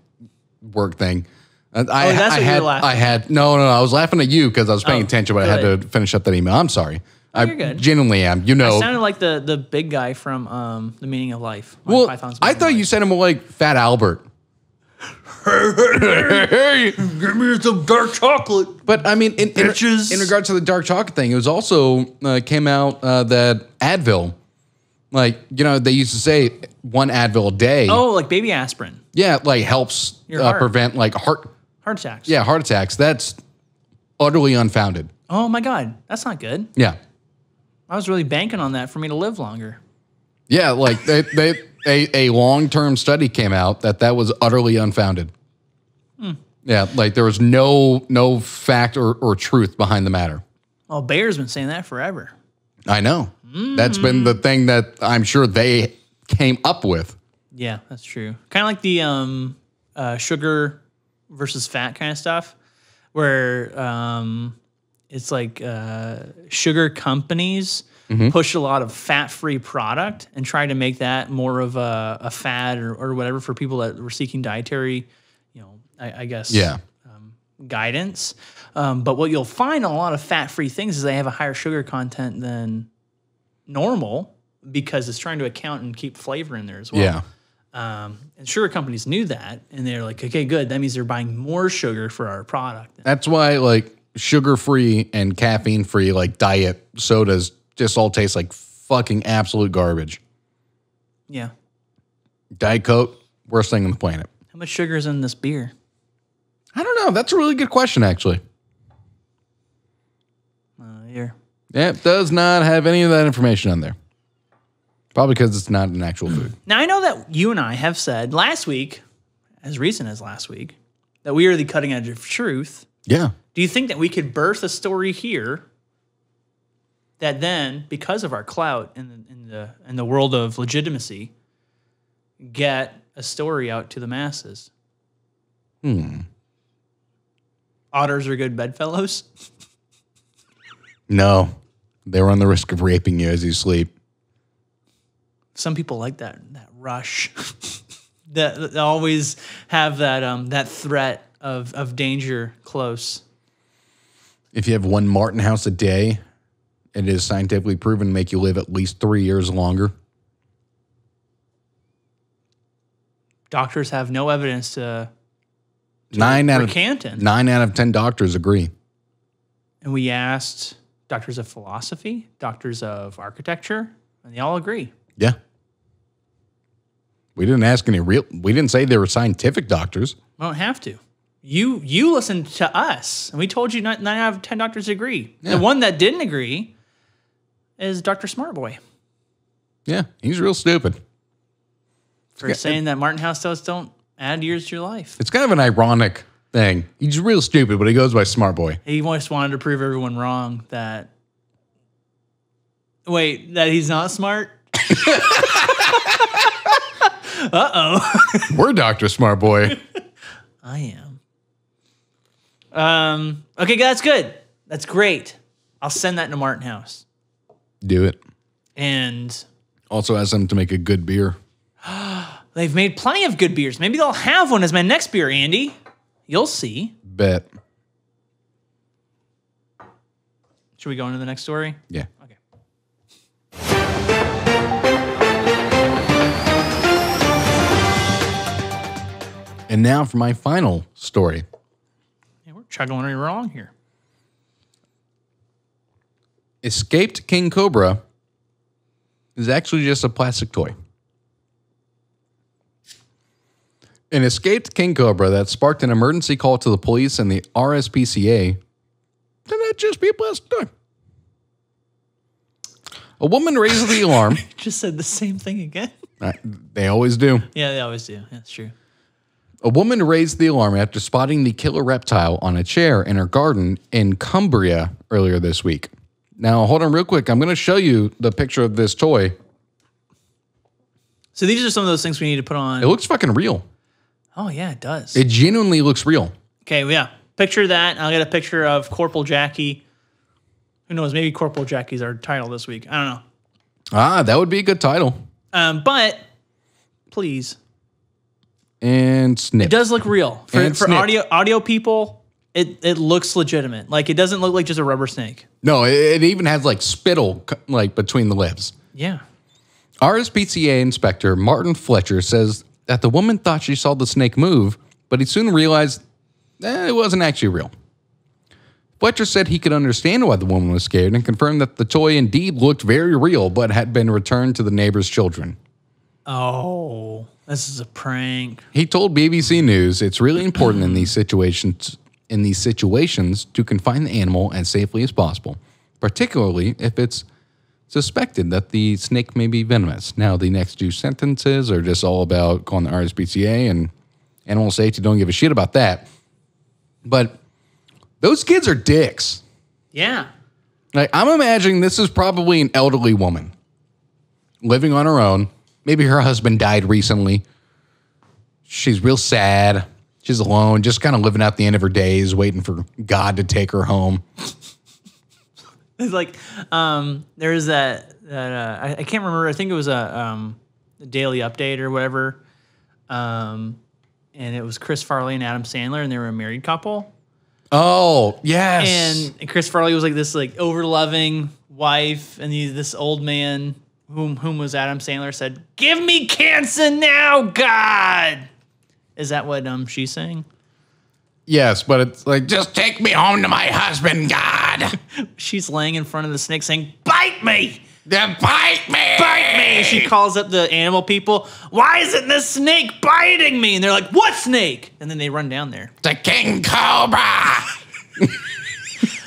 work thing. That's what you were laughing. No, I was laughing at you because I was paying attention, but I had to finish up that email. I'm sorry. You're good. Genuinely am. I sounded like the big guy from The Meaning of Life. Well, I thought you said him like Fat Albert. Hey, give me some dark chocolate. But I mean, in regards to the dark chocolate thing, it was also came out that Advil, they used to say one Advil a day. Oh, like baby aspirin. Yeah, helps prevent heart attacks. Yeah, heart attacks. That's utterly unfounded. Oh my God, that's not good. Yeah, I was really banking on that for me to live longer. Yeah, a long-term study came out that was utterly unfounded. Yeah, there was no fact or truth behind the matter. Well, Bayer's been saying that forever. I know. That's been the thing that I'm sure they came up with. Yeah, that's true. Kind of like the sugar versus fat kind of stuff, where it's like sugar companies push a lot of fat-free product and try to make that more of a fad or whatever for people that were seeking dietary, I guess, guidance. But what you'll find on a lot of fat-free things is they have a higher sugar content than normal because it's trying to account and keep flavor in there as well. Yeah. And sugar companies knew that, and they're like, okay, good. That means they're buying more sugar for our product. That's why sugar-free and caffeine-free diet sodas just all taste like fucking absolute garbage. Yeah. Diet Coke, worst thing on the planet. How much sugar is in this beer? I don't know. That's a really good question, actually. Here. Yeah, it does not have any of that information on there. Probably because it's not an actual food. Now, I know that you and I have said last week, as recent as last week, that we are the cutting edge of truth. Yeah. Do you think that we could birth a story here that then, because of our clout in the world of legitimacy, get a story out to the masses? Otters are good bedfellows? No. They run the risk of raping you as you sleep. Some people like that rush. that always have that threat of danger close. If you have one Martin house a day, it is scientifically proven to make you live at least 3 years longer. Doctors have no evidence to 9 out of 10 doctors agree. And we asked doctors of philosophy, doctors of architecture, and they all agree. Yeah. We didn't ask we didn't say they were scientific doctors. We don't have to. You listened to us, and we told you 9 out of 10 doctors agree. Yeah. The one that didn't agree is Dr. Smart Boy. Yeah, he's real stupid. For saying that Martin House toast don't add years to your life. It's kind of an ironic thing. He's real stupid, but he goes by Smart Boy. He just wanted to prove everyone wrong that... Wait, that he's not smart? Uh-oh. We're Dr. Smart Boy. I am. Okay, that's good. That's great. I'll send that to Martin House. Do it. And... Also ask them to make a good beer. They've made plenty of good beers. Maybe they'll have one as my next beer, Andy. You'll see. Bet. Should we go into the next story? Yeah. Okay. And now for my final story. Yeah, we're chugging right along here. Escaped king cobra is actually just a plastic toy. An escaped king cobra that sparked an emergency call to the police and the RSPCA. Can that just be a plastic toy? A woman raised the alarm. Just said the same thing again. They always do. Yeah, they always do. That's true. A woman raised the alarm after spotting the killer reptile on a chair in her garden in Cumbria earlier this week. Now, hold on real quick. I'm going to show you the picture of this toy. So these are some of those things we need to put on. It looks fucking real. Oh, yeah, it does. It genuinely looks real. Okay, well, yeah. Picture that. I'll get a picture of Corporal Jackie. Who knows? Maybe Corporal Jackie's our title this week. I don't know. Ah, that would be a good title. But please. And snip. It does look real. For snip. audio people, it looks legitimate. Like, it doesn't look like just a rubber snake. No, it even has like spittle like between the lips. Yeah. RSPCA Inspector Martin Fletcher says that the woman thought she saw the snake move, but he soon realized it wasn't actually real. Fletcher said he could understand why the woman was scared and confirmed that the toy indeed looked very real, but had been returned to the neighbor's children. Oh, this is a prank. He told BBC News it's really important in these situations to confine the animal as safely as possible, particularly if it's suspected that the snake may be venomous. Now, the next two sentences are just all about calling the RSPCA, and animal safety don't give a shit about that. But those kids are dicks. Yeah. Like, I'm imagining this is probably an elderly woman living on her own. Maybe her husband died recently. She's real sad. She's alone, just kind of living out the end of her days, waiting for God to take her home. It's like there's that I can't remember. I think it was a Daily Update or whatever, and it was Chris Farley and Adam Sandler, and they were a married couple. Oh yes, And Chris Farley was like this like over loving wife, and this old man whom was Adam Sandler said, "Give me cancer now, God." Is that what she's saying? Yes, but it's like, just take me home to my husband, God. She's laying in front of the snake saying, "Bite me! Then bite me! Bite me!" She calls up the animal people. "Why isn't this snake biting me?" And they're like, "What snake?" And then they run down there. The king cobra.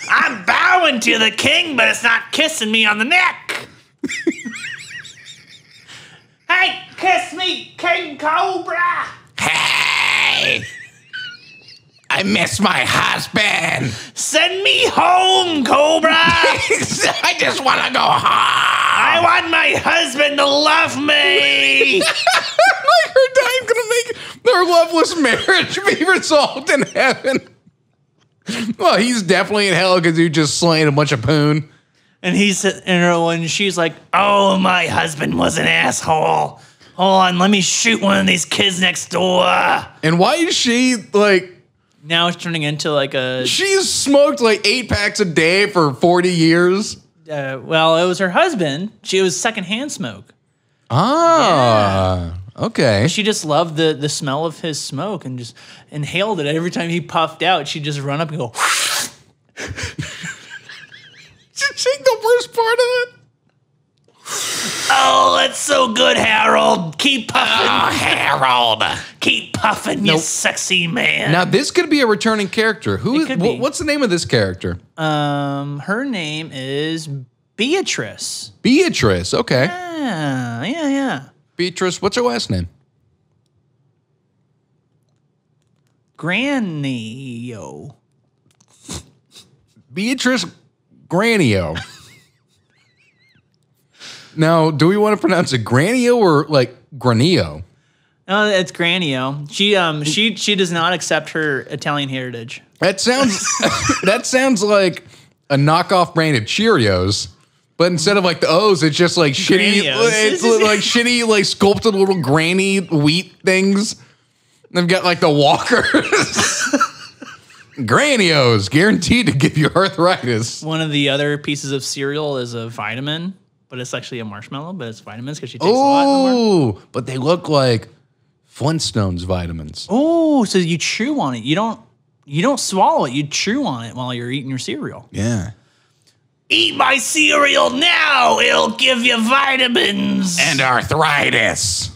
"I'm bowing to the king, but it's not kissing me on the neck." "Hey, kiss me, King Cobra!" Hey! I miss my husband. "Send me home, Cobra!" I just want to go home. "I want my husband to love me!" Like her dying gonna make their loveless marriage be resolved in heaven. Well, he's definitely in hell because you just slain a bunch of poon. And she's like, "Oh, my husband was an asshole. Hold on, let me shoot one of these kids next door." And why is she like... Now it's turning into like a... She's smoked like 8 packs a day for 40 years. Well, it was her husband. It was secondhand smoke. Ah, okay. She just loved the smell of his smoke and just inhaled it. Every time he puffed out, she'd just run up and go... Did you take the worst part of it? "Oh, let's so good, Harold. Keep puffing. Oh, Harold. Keep puffing, you sexy man. Now, this could be a returning character. could be. What's the name of this character? Her name is Beatrice. Beatrice. Okay. Yeah. Beatrice, what's her last name? Granio. Beatrice Granio. Now, do we want to pronounce it Granio or like Granio? No, it's Granio. She does not accept her Italian heritage. That sounds like a knockoff brand of Cheerios. But instead of like the O's, it's just like shitty, it's like shitty, like sculpted little granny wheat things. They've got like the Walkers. Granios, guaranteed to give you arthritis. One of the other pieces of cereal is a vitamin, but it's actually a marshmallow, but it's vitamins because she takes a lot. Oh, but they look like Flintstones vitamins. Oh, so you chew on it. You don't swallow it. You chew on it while you're eating your cereal. Yeah. Eat my cereal now. It'll give you vitamins. And arthritis.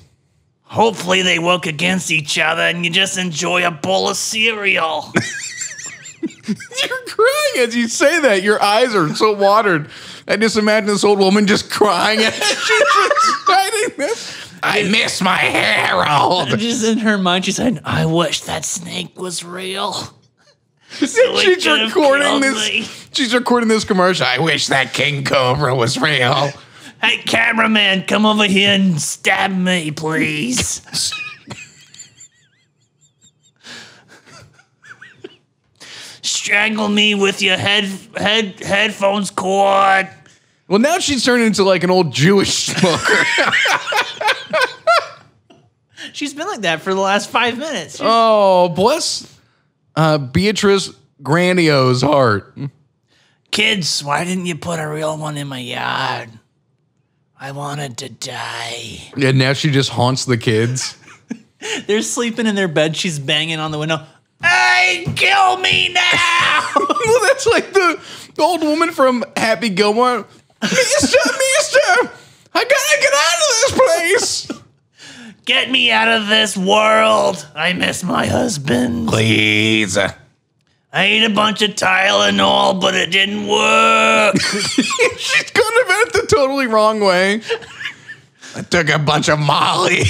Hopefully they work against each other and you just enjoy a bowl of cereal. You're crying as you say that. Your eyes are so watered. I just imagine this old woman just crying as she's reciting this. I miss my Harold. Just in her mind, she said, I wish that snake was real. She's recording this. She's recording this commercial. I wish that King Cobra was real. Hey, cameraman, come over here and stab me, please. Strangle me with your headphones cord. Well, now she's turning into like an old Jewish smoker. She's been like that for the last 5 minutes. Oh, bless Beatrice Granio's heart. Kids, why didn't you put a real one in my yard? I wanted to die. And now she just haunts the kids. They're sleeping in their bed. She's banging on the window. Hey, kill me now! Well, that's like the old woman from Happy Gilmore. Mister, I gotta get out of this place. Get me out of this world. I miss my husband. Please. I ate a bunch of Tylenol, but it didn't work. She's gone about it the totally wrong way. I took a bunch of Molly.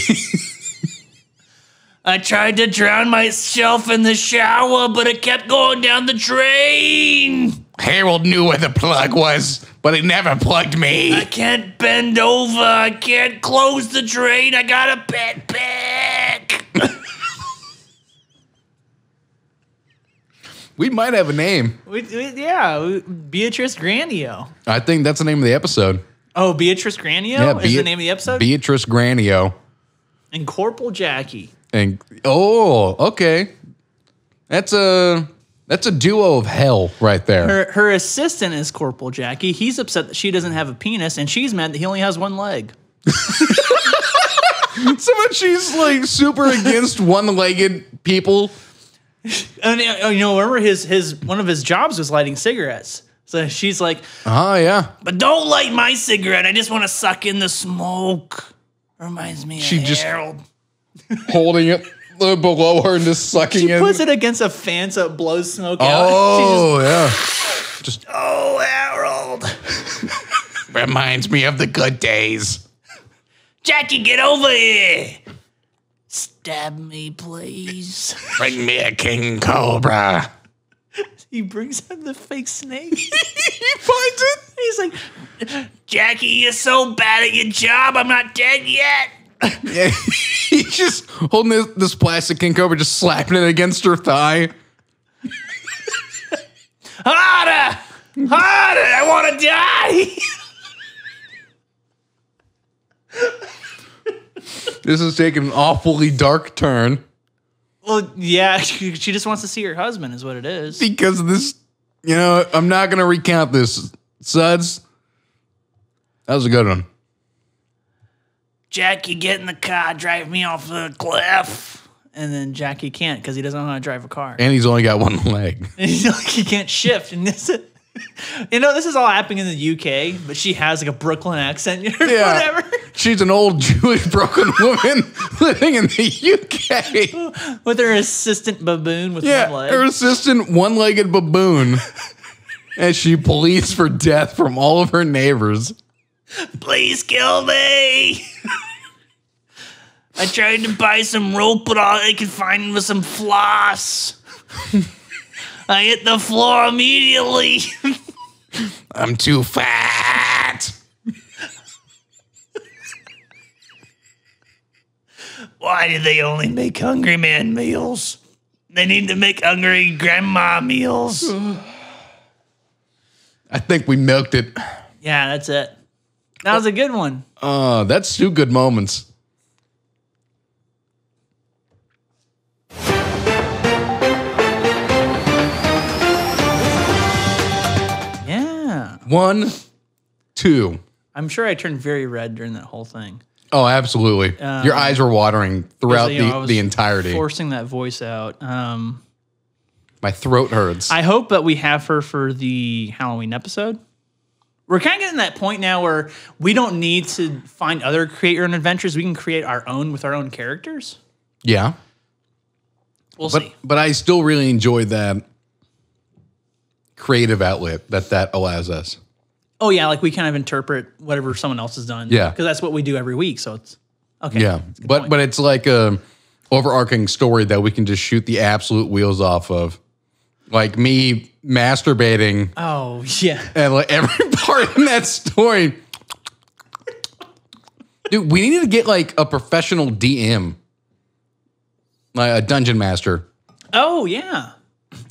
I tried to drown myself in the shower, but it kept going down the drain. Harold knew where the plug was, but he never plugged me. I can't bend over. I can't close the drain. I got a pet pick. We might have a name. Yeah, Beatrice Granio. I think that's the name of the episode. Oh, Beatrice Granio is the name of the episode? Beatrice Granio. And Corporal Jackie. And okay. That's a duo of hell right there. Her assistant is Corporal Jackie. He's upset that she doesn't have a penis, and she's mad that he only has one leg. So much she's like super against one-legged people. And remember his one of his jobs was lighting cigarettes. So she's like, oh yeah, but don't light my cigarette. I just want to suck in the smoke. Reminds me of Harold. Holding it below her and just sucking in. She puts it against a fan so it blows smoke out. Oh yeah, oh Harold. Reminds me of the good days. Jackie, get over here. Stab me, please. Bring me a king cobra. He brings out the fake snake. He finds it. He's like, Jackie, you're so bad at your job. I'm not dead yet. Yeah, he's just holding this plastic king cobra, just slapping it against her thigh. Harder! I want to die. This is taking an awfully dark turn. Well, yeah, she just wants to see her husband is what it is. Because of this, I'm not going to recount this. Suds, that was a good one. Jackie, get in the car, drive me off the cliff. And then Jackie can't because he doesn't know how to drive a car. And he's only got one leg. He can't shift. And You know, this is all happening in the UK, but she has like a Brooklyn accent or whatever. She's an old Jewish Brooklyn woman living in the UK. With her assistant baboon with one leg. Her assistant one-legged baboon. As she pleads for death from all of her neighbors. Please kill me. I tried to buy some rope, but all I could find was some floss. I hit the floor immediately. I'm too fat. Why do they only make hungry man meals? They need to make hungry grandma meals. I think we milked it. Yeah, that's it. That was a good one. That's 2 good moments. Yeah. 1, 2. I'm sure I turned very red during that whole thing. Oh, absolutely. Your eyes were watering throughout the entirety. Forcing that voice out. My throat hurts. I hope that we have her for the Halloween episode. We're kind of getting that point now where we don't need to find other create your own adventures. We can create our own with our own characters. Yeah. We'll see. But I still really enjoy that creative outlet that allows us. Oh, yeah, like we kind of interpret whatever someone else has done. Yeah. Because that's what we do every week, so it's okay. Yeah, but it's like a overarching story that we can just shoot the absolute wheels off of. Like me masturbating. Oh, yeah. And like every part in that story. Dude, we need to get like a professional DM. Like a dungeon master. Oh, yeah.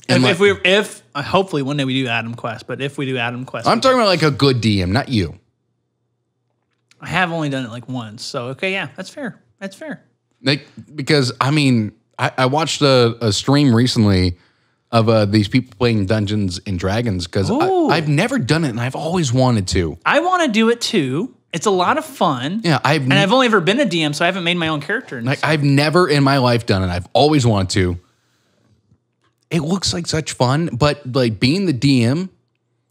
And if hopefully one day we do Adam Quest, but if we do Adam Quest. I'm talking about like a good DM, not you. I have only done it like once, so okay, yeah, that's fair. That's fair. Like, because I mean, I watched a stream recently of these people playing Dungeons and Dragons because I've never done it and I've always wanted to. I want to do it too. It's a lot of fun. Yeah, I've only ever been a DM, so I haven't made my own character. Like I've never in my life done it. I've always wanted to. It looks like such fun, but like being the DM,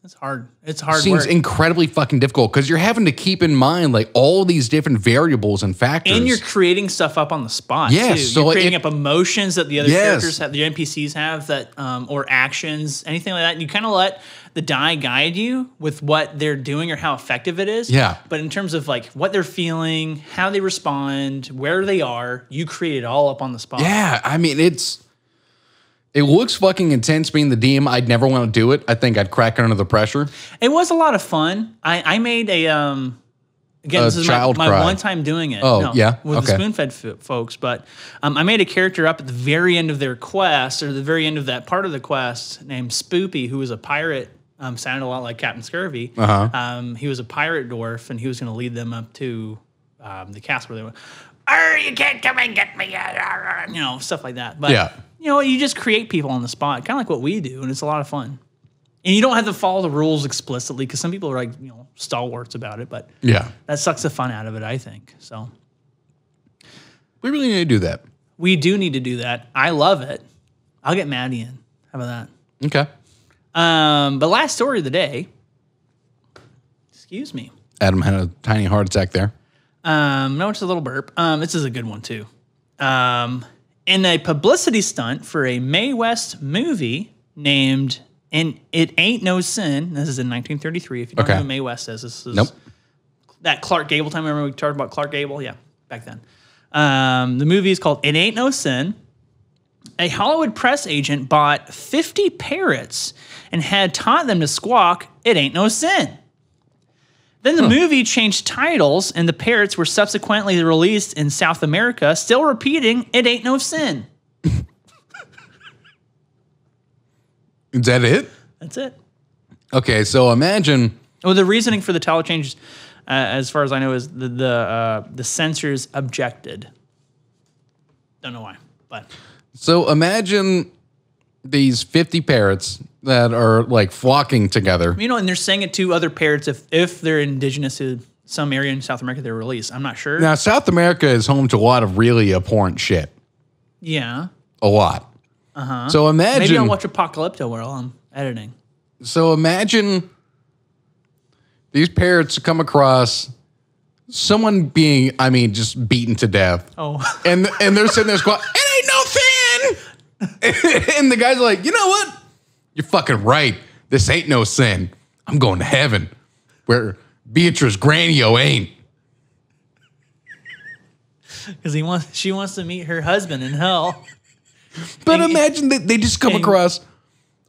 it's hard. It's hard. Seems work. incredibly fucking difficult because you're having to keep in mind like all these different variables and factors, and you're creating stuff up on the spot. Yes, too. so You're creating up emotions that the other Yes. characters have, the NPCs have, that or actions, anything like that. And you kind of let the die guide you with what they're doing or how effective it is. Yeah. But in terms of like what they're feeling, how they respond, where they are, you create it all up on the spot. Yeah, I mean it looks fucking intense being the DM. I'd never want to do it. I think I'd crack under the pressure. It was a lot of fun. I made a again, this is my one time doing it. Oh, yeah? With Okay. the Spoonfed folks. But I made a character up at the very end of their quest, or the very end of that part of the quest, named Spoopy, who was a pirate. Sounded a lot like Captain Scurvy. He was a pirate dwarf, and he was going to lead them up to the castle where they went, you can't come and get me. You know, stuff like that. But, Yeah. you know, you just create people on the spot, kind of like what we do, and it's a lot of fun. And you don't have to follow the rules explicitly, because some people are like, you know, stalwarts about it, but Yeah. that sucks the fun out of it, I think. So We really need to do that. we do need to do that. I love it. I'll get Maddie in. How about that? Okay. But last story of the day. Excuse me. Adam had a tiny heart attack there. No, it's a little burp. This is a good one too. In a publicity stunt for a Mae West movie named "And It Ain't No Sin." This is in 1933. If you don't know who Mae West is, this is that Clark Gable time. Remember we talked about Clark Gable? Yeah, back then. The movie is called "It Ain't No Sin." A Hollywood press agent bought 50 parrots and had taught them to squawk, "It ain't no sin." Then the movie changed titles, and the parrots were subsequently released in South America, still repeating, "It ain't no sin." Is that it? That's it. Okay, so imagine. Well, the reasoning for the title change, as far as I know, is the censors objected. Don't know why, but... So imagine these 50 parrots that are like flocking together. You know, and they're saying it to other parrots if they're indigenous to some area in South America they're released. I'm not sure. Now, South America is home to a lot of really abhorrent shit. Yeah. A lot. So imagine. Maybe I'll watch Apocalypto while I'm editing. So imagine these parrots come across someone being, just beaten to death. Oh. And they're sitting there squawking, "It ain't no sin!" And the guy's like, "You know what? You're fucking right. This ain't no sin. I'm going to heaven where Beatrice Granio ain't." Because she wants to meet her husband in hell. But imagine that they just come across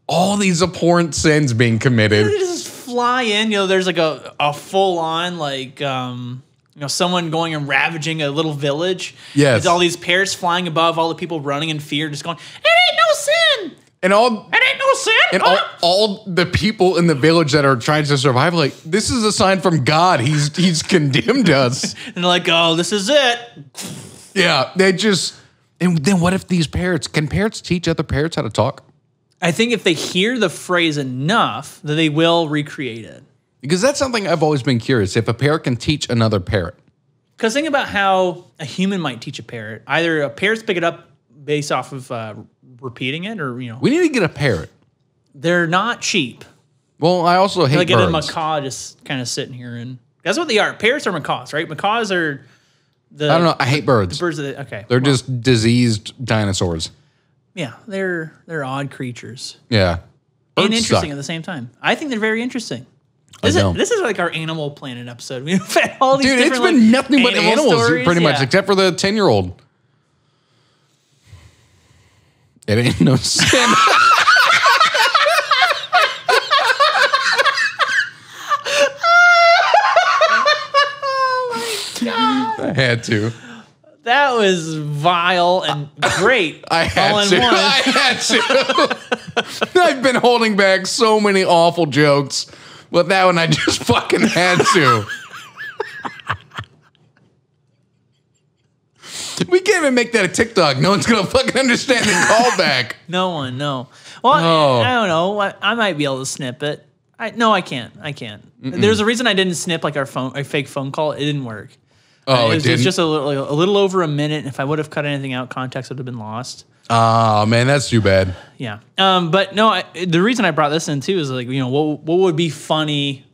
all these abhorrent sins being committed. They just fly in. There's like a full on someone going and ravaging a little village. Yes. With all these parrots flying above, all the people running in fear, just going, "It ain't no sin." And It ain't no sin. And all the people in the village that are trying to survive, like, this is a sign from God. He's condemned us. And they're like, "Oh, this is it." Yeah, they just. And then what if these parrots? Can parrots teach other parrots how to talk? I think if they hear the phrase enough, that they will recreate it. Because that's something I've always been curious. If a parrot can teach another parrot. Because think about how a human might teach a parrot. Either a parrot's pick it up based off of repeating it, or We need to get a parrot. they're not cheap. Well, I also hate Like birds. a macaw just kind of sitting here, and that's what they are. Parrots are macaws, right? Macaws are the. I don't know. I hate birds. Birds of the, okay. They're just diseased dinosaurs. Yeah, they're odd creatures. Yeah. And Birds interesting suck. at the same time. I think they're very interesting. I know. This is like our Animal Planet episode. We've had all these Dude, it's different, been nothing but animals, stories. pretty much, Yeah. except for the 10-year-old. It ain't no sin. I had to. That was vile and great. I had all in to. one. I had to. I've been holding back so many awful jokes, but that one I just fucking had to. We can't even make that a TikTok. No one's gonna fucking understand the callback. No one, no. Well, Oh. I don't know. I might be able to snip it. I can't. I can't. There's a reason I didn't snip like our fake phone call. It didn't work. Oh, it was didn't? just a little over a minute. And if I would have cut anything out, context would have been lost. Oh man, that's too bad. Yeah. But no, the reason I brought this in too is like, what would be funny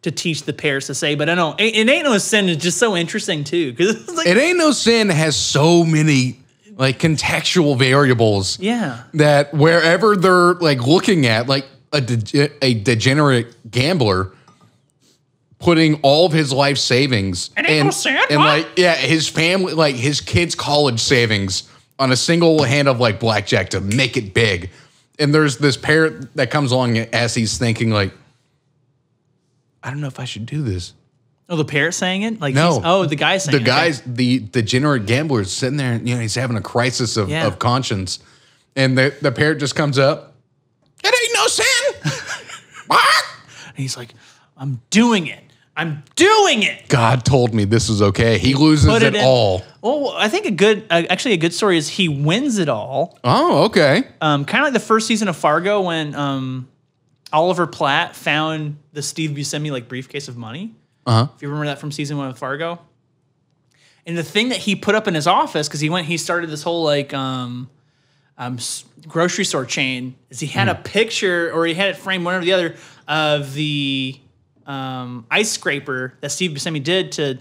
to teach the parrots to say? But I know it ain't no sin is just so interesting too, because it's like, It ain't no sin has so many like contextual variables. yeah. That wherever they're like looking at like a degenerate gambler putting all of his life savings ain't no sin, and what? like his family, like his kids' college savings on a single hand of like blackjack to make it big. And there's this parrot that comes along as he's thinking like, I don't know if I should do this. Oh, the parrot saying it? Like No. the guy saying it. The degenerate gambler is sitting there and he's having a crisis of conscience. And the parrot just comes up. It ain't no sin. What? And he's like, I'm doing it. I'm doing it. God told me this was okay. He loses Put it in- all. Well, I think a good story is he wins it all. Oh, okay. Kind of like the first season of Fargo when Oliver Platt found the Steve Buscemi like briefcase of money. Uh-huh. If you remember that from season 1 of Fargo. And the thing that he put up in his office, because he started this whole like grocery store chain, is he had a picture, or he had it framed, one or the other, of the ice scraper that Steve Buscemi did to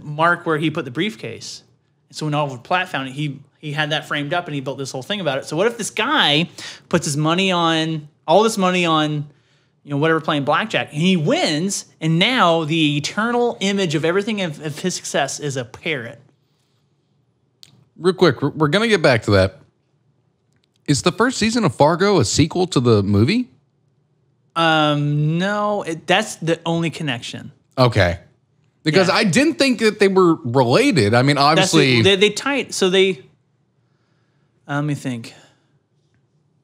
mark where he put the briefcase. And so when Oliver Platt found it, he had that framed up and he built this whole thing about it. So what if this guy puts his money on, all this money on, whatever, playing blackjack, and he wins, and now the eternal image of everything of his success is a parrot. Real quick, we're going to get back to that. Is the first season of Fargo a sequel to the movie? No, that's the only connection. Okay. Because Yeah. I didn't think that they were related. I mean, obviously. They tie it, so they, let me think.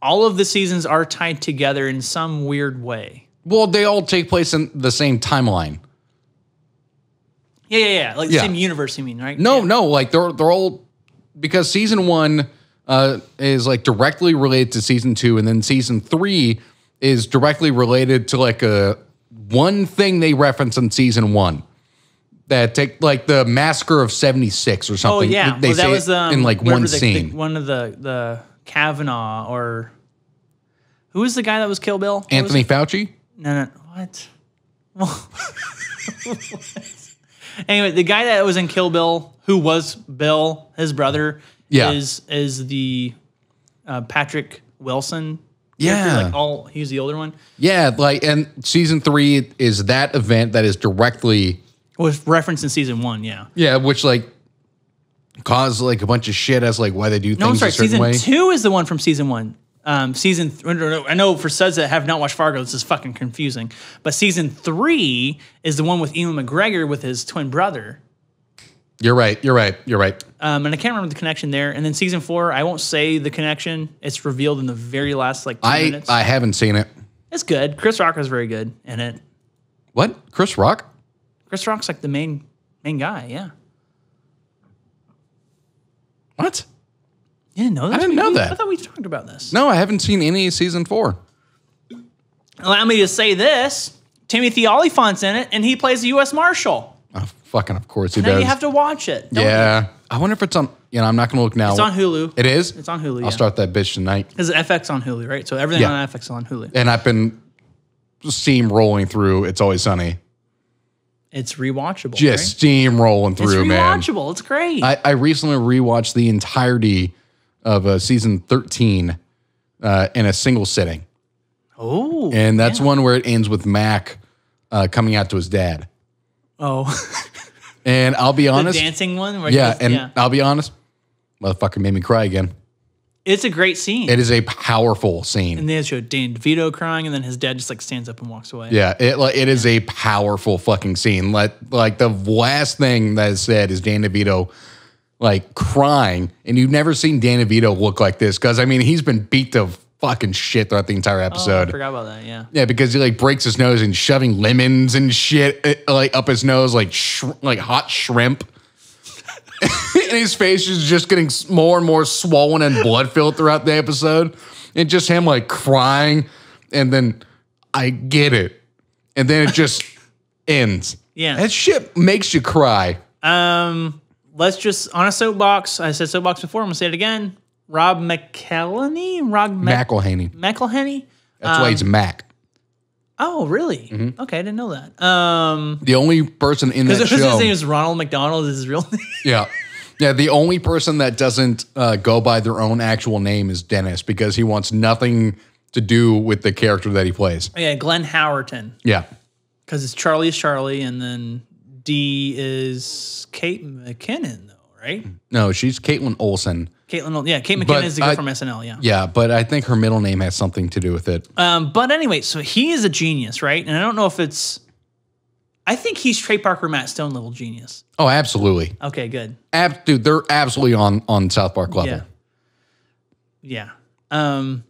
All of the seasons are tied together in some weird way. Well, they all take place in the same timeline. Yeah. Like the Yeah. same universe, you mean, right? No, Yeah. no, like they're all, because season 1 is like directly related to season 2, and then season 3 is directly related to like one thing they reference in season 1. That take like the massacre of 76 or something. Oh yeah, They well, that say was it in like one scene. one of the Kavanaugh, or Who was the guy that was Kill Bill? What Anthony was it? Fauci? No. What? Anyway, the guy that was in Kill Bill, who was Bill, his brother, is the Patrick Wilson. Yeah. Like he's the older one. Yeah, like, and season 3 is that event that is directly Was referenced in season 1, yeah. Yeah, which like caused like a bunch of shit as like why they do things No, I'm sorry. a certain Season way. 2 is the one from season 1. I know for suds that have not watched Fargo, this is fucking confusing. But season 3 is the one with Ewan McGregor with his twin brother. You're right. And I can't remember the connection there. And then season 4, I won't say the connection. It's revealed in the very last like 2 minutes. I haven't seen it. It's good. Chris Rock was very good in it. What? Chris Rock? Chris Rock's like the main guy, yeah. What? You didn't know that? I didn't know that. I thought we talked about this. No, I haven't seen any season 4. Allow me to say this. Timothy Oliphant's in it, and he plays the U.S. Marshal. Oh, fucking of course he Now does. you have to watch it. Don't Yeah. I wonder if it's on, I'm not going to look now. It's on Hulu. It is? It's on Hulu, I'll start that bitch tonight. Because FX on Hulu, right? So everything Yeah. on FX is on Hulu. And I've been steamrolling through It's Always Sunny. It's rewatchable, Just right? steamrolling through, It's man. rewatchable. It's great. I recently rewatched the entirety of season 13 in a single sitting. Oh. And that's one where it ends with Mac coming out to his dad. Oh. And I'll be The honest. dancing one? Where I'll be honest. Motherfucker made me cry again. It's a great scene. It is a powerful scene. And they show Dan DeVito crying, and then his dad just like stands up and walks away. Yeah, it is a powerful fucking scene. Like the last thing that is said is Dan DeVito like crying, and you've never seen Dan DeVito look like this because I mean he's been beat to fucking shit throughout the entire Oh, episode. I forgot about that, yeah. Yeah, because he like breaks his nose and shoving lemons and shit like up his nose like hot shrimp. And his face is just getting more and more swollen and blood filled throughout the episode. And just him like crying. And then I get it. And then it just ends. Yeah. That shit makes you cry. Let's just, on a soapbox, I said soapbox before, I'm going to say it again. Rob McElhenney? McElhenney. McElhenney? That's why he's Mac. Oh, really? Okay, I didn't know that. The only person in that Because show. his name is Ronald McDonald, is his real name. Yeah. Yeah, the only person that doesn't go by their own actual name is Dennis because he wants nothing to do with the character that he plays. Yeah, Glenn Howerton. Yeah. Because it's Charlie is Charlie, and then D is Kate McKinnon, though, right? No, she's Caitlin Olsen. Kate McKinnon But is the girl from SNL, yeah. Yeah, but I think her middle name has something to do with it. But anyway, so he is a genius, right? And I don't know if it's... I think he's Trey Parker, Matt Stone level genius. Oh, absolutely. Okay, good. Dude, they're absolutely on South Park level. Yeah. And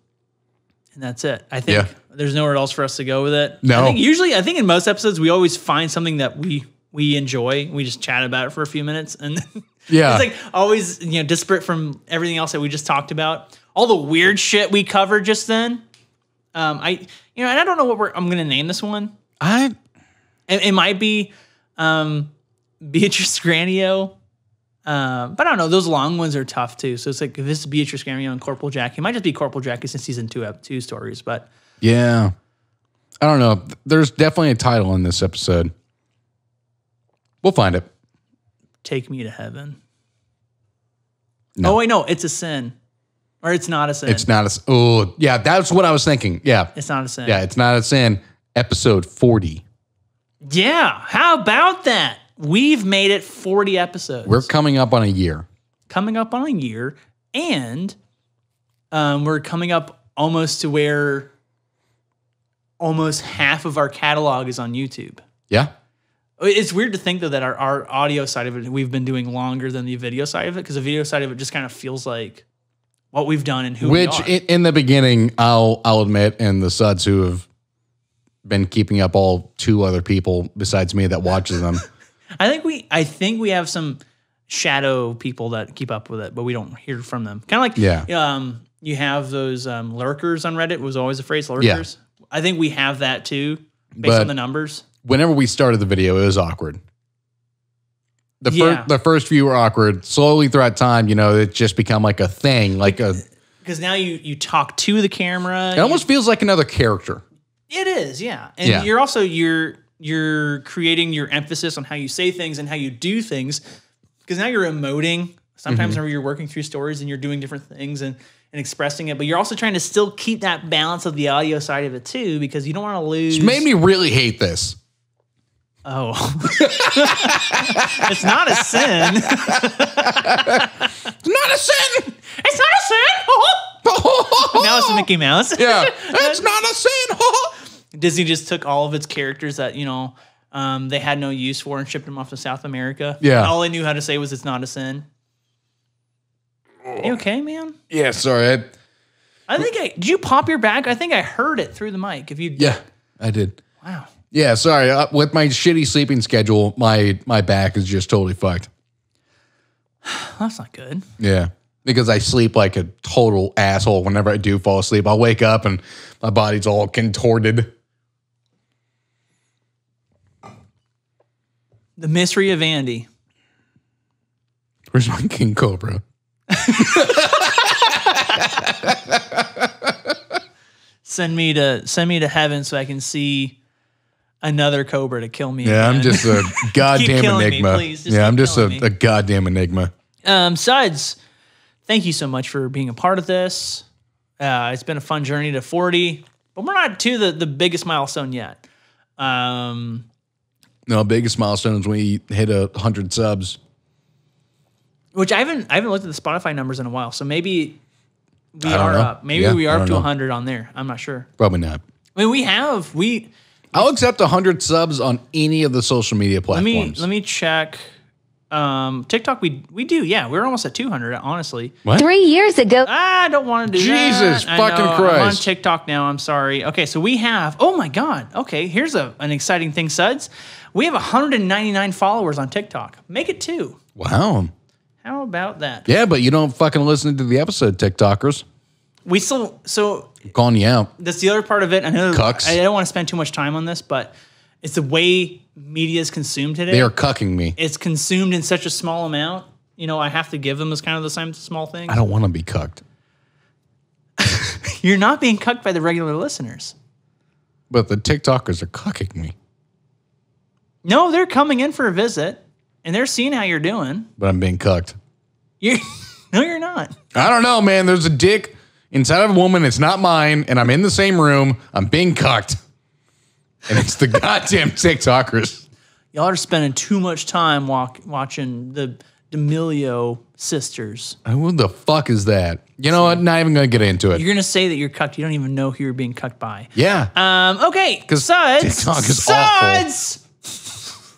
that's it. I think there's nowhere else for us to go with it. No. I think in most episodes, we always find something that we enjoy. We just chat about it for a few minutes. And Yeah. it's like always, disparate from everything else that we just talked about. All the weird shit we covered just then. And I don't know what I'm going to name this one. It might be Beatrice Granio. But I don't know. Those long ones are tough too. So it's like if this is Beatrice Granio and Corporal Jackie, it might just be Corporal Jackie since season 2 stories. But Yeah. I don't know. There's definitely a title in this episode. We'll find it. Take Me to Heaven. No. Oh, wait, no. It's a sin. Or it's not a sin. It's not a... Oh, yeah, that's what I was thinking. Yeah. It's not a sin. Yeah, it's not a sin. Episode 40. Yeah. How about that? We've made it 40 episodes. We're coming up on a year. Coming up on a year. And we're coming up almost to where almost half of our catalog is on YouTube. Yeah. It's weird to think, though, that our audio side of it, we've been doing longer than the video side of it, because the video side of it just kind of feels like what we've done and who we are. Which, in the beginning, I'll admit, and the suds who have been keeping up all 2 other people besides me that watches them. I think we have some shadow people that keep up with it, but we don't hear from them. Kind of like you have those lurkers on Reddit. Was always a phrase, lurkers. Yeah. I think we have that too, based on the numbers. Whenever we started the video, it was awkward. The first few were awkward. Slowly throughout time, it just become like a thing, like a because now you talk to the camera. It almost feels like another character. It is, yeah. And you're also you're creating your emphasis on how you say things and how you do things, because now you're emoting. Sometimes whenever you're working through stories and you're doing different things and expressing it, but you're also trying to still keep that balance of the audio side of it too, because you don't want to lose. It's made me really hate this. Oh, it's not a sin. It's not a sin. It's not a sin. Now it's Mickey Mouse. Yeah, it's not a sin. Disney just took all of its characters that, they had no use for and shipped them off to South America. Yeah. All they knew how to say was, it's not a sin. You okay, man? Yeah, sorry. Did you pop your back? I think I heard it through the mic. If you Yeah, I did. Wow. Yeah, sorry. With my shitty sleeping schedule, my back is just totally fucked. That's not good. Yeah, because I sleep like a total asshole whenever I do fall asleep. I'll wake up and my body's all contorted. The mystery of Andy. Where's my king cobra? Send me to heaven so I can see another cobra to kill me. Yeah, again. I'm just a goddamn enigma. Please. Yeah, I'm just a goddamn enigma. Suds, thank you so much for being a part of this. It's been a fun journey to 40, but we're not to the biggest milestone yet. No, biggest milestone is when we hit 100 subs. Which I haven't looked at the Spotify numbers in a while, so maybe we I don't are know. up. Maybe Yeah, we I are don't up to know. 100 on there. I'm not sure. Probably not. I mean, I'll accept 100 subs on any of the social media platforms. let me check. TikTok, we do. Yeah, we're almost at 200. Honestly, What? 3 years ago. I don't want to do that. Jesus I fucking know, Christ. I'm on TikTok now. I'm sorry. Okay, so we have. Oh my God. Okay, here's an exciting thing, Suds. We have 199 followers on TikTok. Make it 2. Wow. How about that? Yeah, but you don't fucking listen to the episode, TikTokers. We still I'm calling you out. that's the other part of it. I know Cucks. I don't want to spend too much time on this, but it's the way media is consumed today. They are cucking me. It's consumed in such a small amount. I have to give them as kind of the same small thing. I don't want to be cucked. You're not being cucked by the regular listeners. But the TikTokers are cucking me. No, they're coming in for a visit and they're seeing how you're doing. But I'm being cucked. No, you're not. I don't know, man. There's a dick inside of a woman. It's not mine. And I'm in the same room. I'm being cucked. And it's the goddamn TikTokers. Y'all are spending too much time watching the D'Amelio sisters. Who the fuck is that? You know what? Not even going to get into it. You're gonna say that you're cucked. You don't even know who you're being cucked by. Yeah. Okay. 'Cause Suds. TikTok is awful. Suds.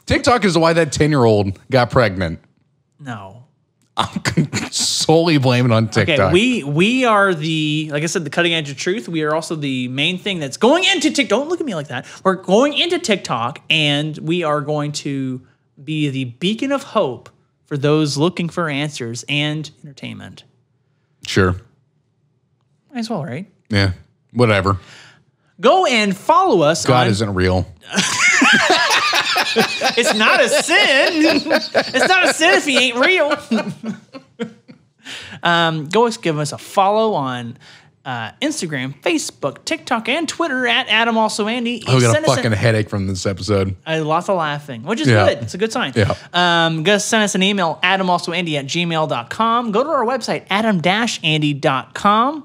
TikTok is why that 10-year-old got pregnant. No. I'm solely blaming on TikTok. Okay, we are like I said, the cutting edge of truth. We are also the main thing that's going into TikTok. Don't look at me like that. We're going into TikTok, and we are going to be the beacon of hope for those looking for answers and entertainment. Sure. Might as well, right? Yeah. Whatever. Go and follow us. God isn't real. It's not a sin. It's not a sin if he ain't real. Go give us a follow on Instagram, Facebook, TikTok, and Twitter at adamalsoandy. I got a fucking headache from this episode. Lots of laughing, which is Yeah. good. It's a good sign. Yeah. Go send us an email, adamalsoandy@gmail.com. Go to our website, adam-andy.com.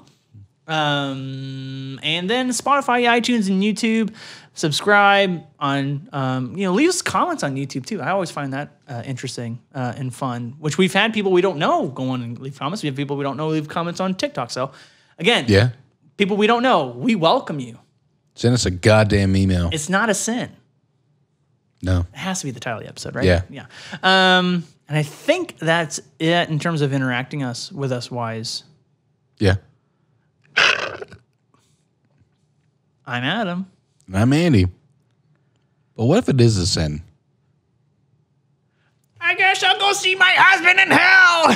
And then Spotify, iTunes, and YouTube. Subscribe on, leave us comments on YouTube too. I always find that interesting and fun, which we've had people we don't know go on and leave comments. We have people we don't know leave comments on TikTok. So again, Yeah. people we don't know, we welcome you. Send us a goddamn email. It's not a sin. No. It has to be the title of the episode, right? Yeah. Yeah. And I think that's it in terms of interacting with us wise. Yeah. I'm Adam. And I'm Andy. But what if it is a sin? I guess I'll go see my husband in hell.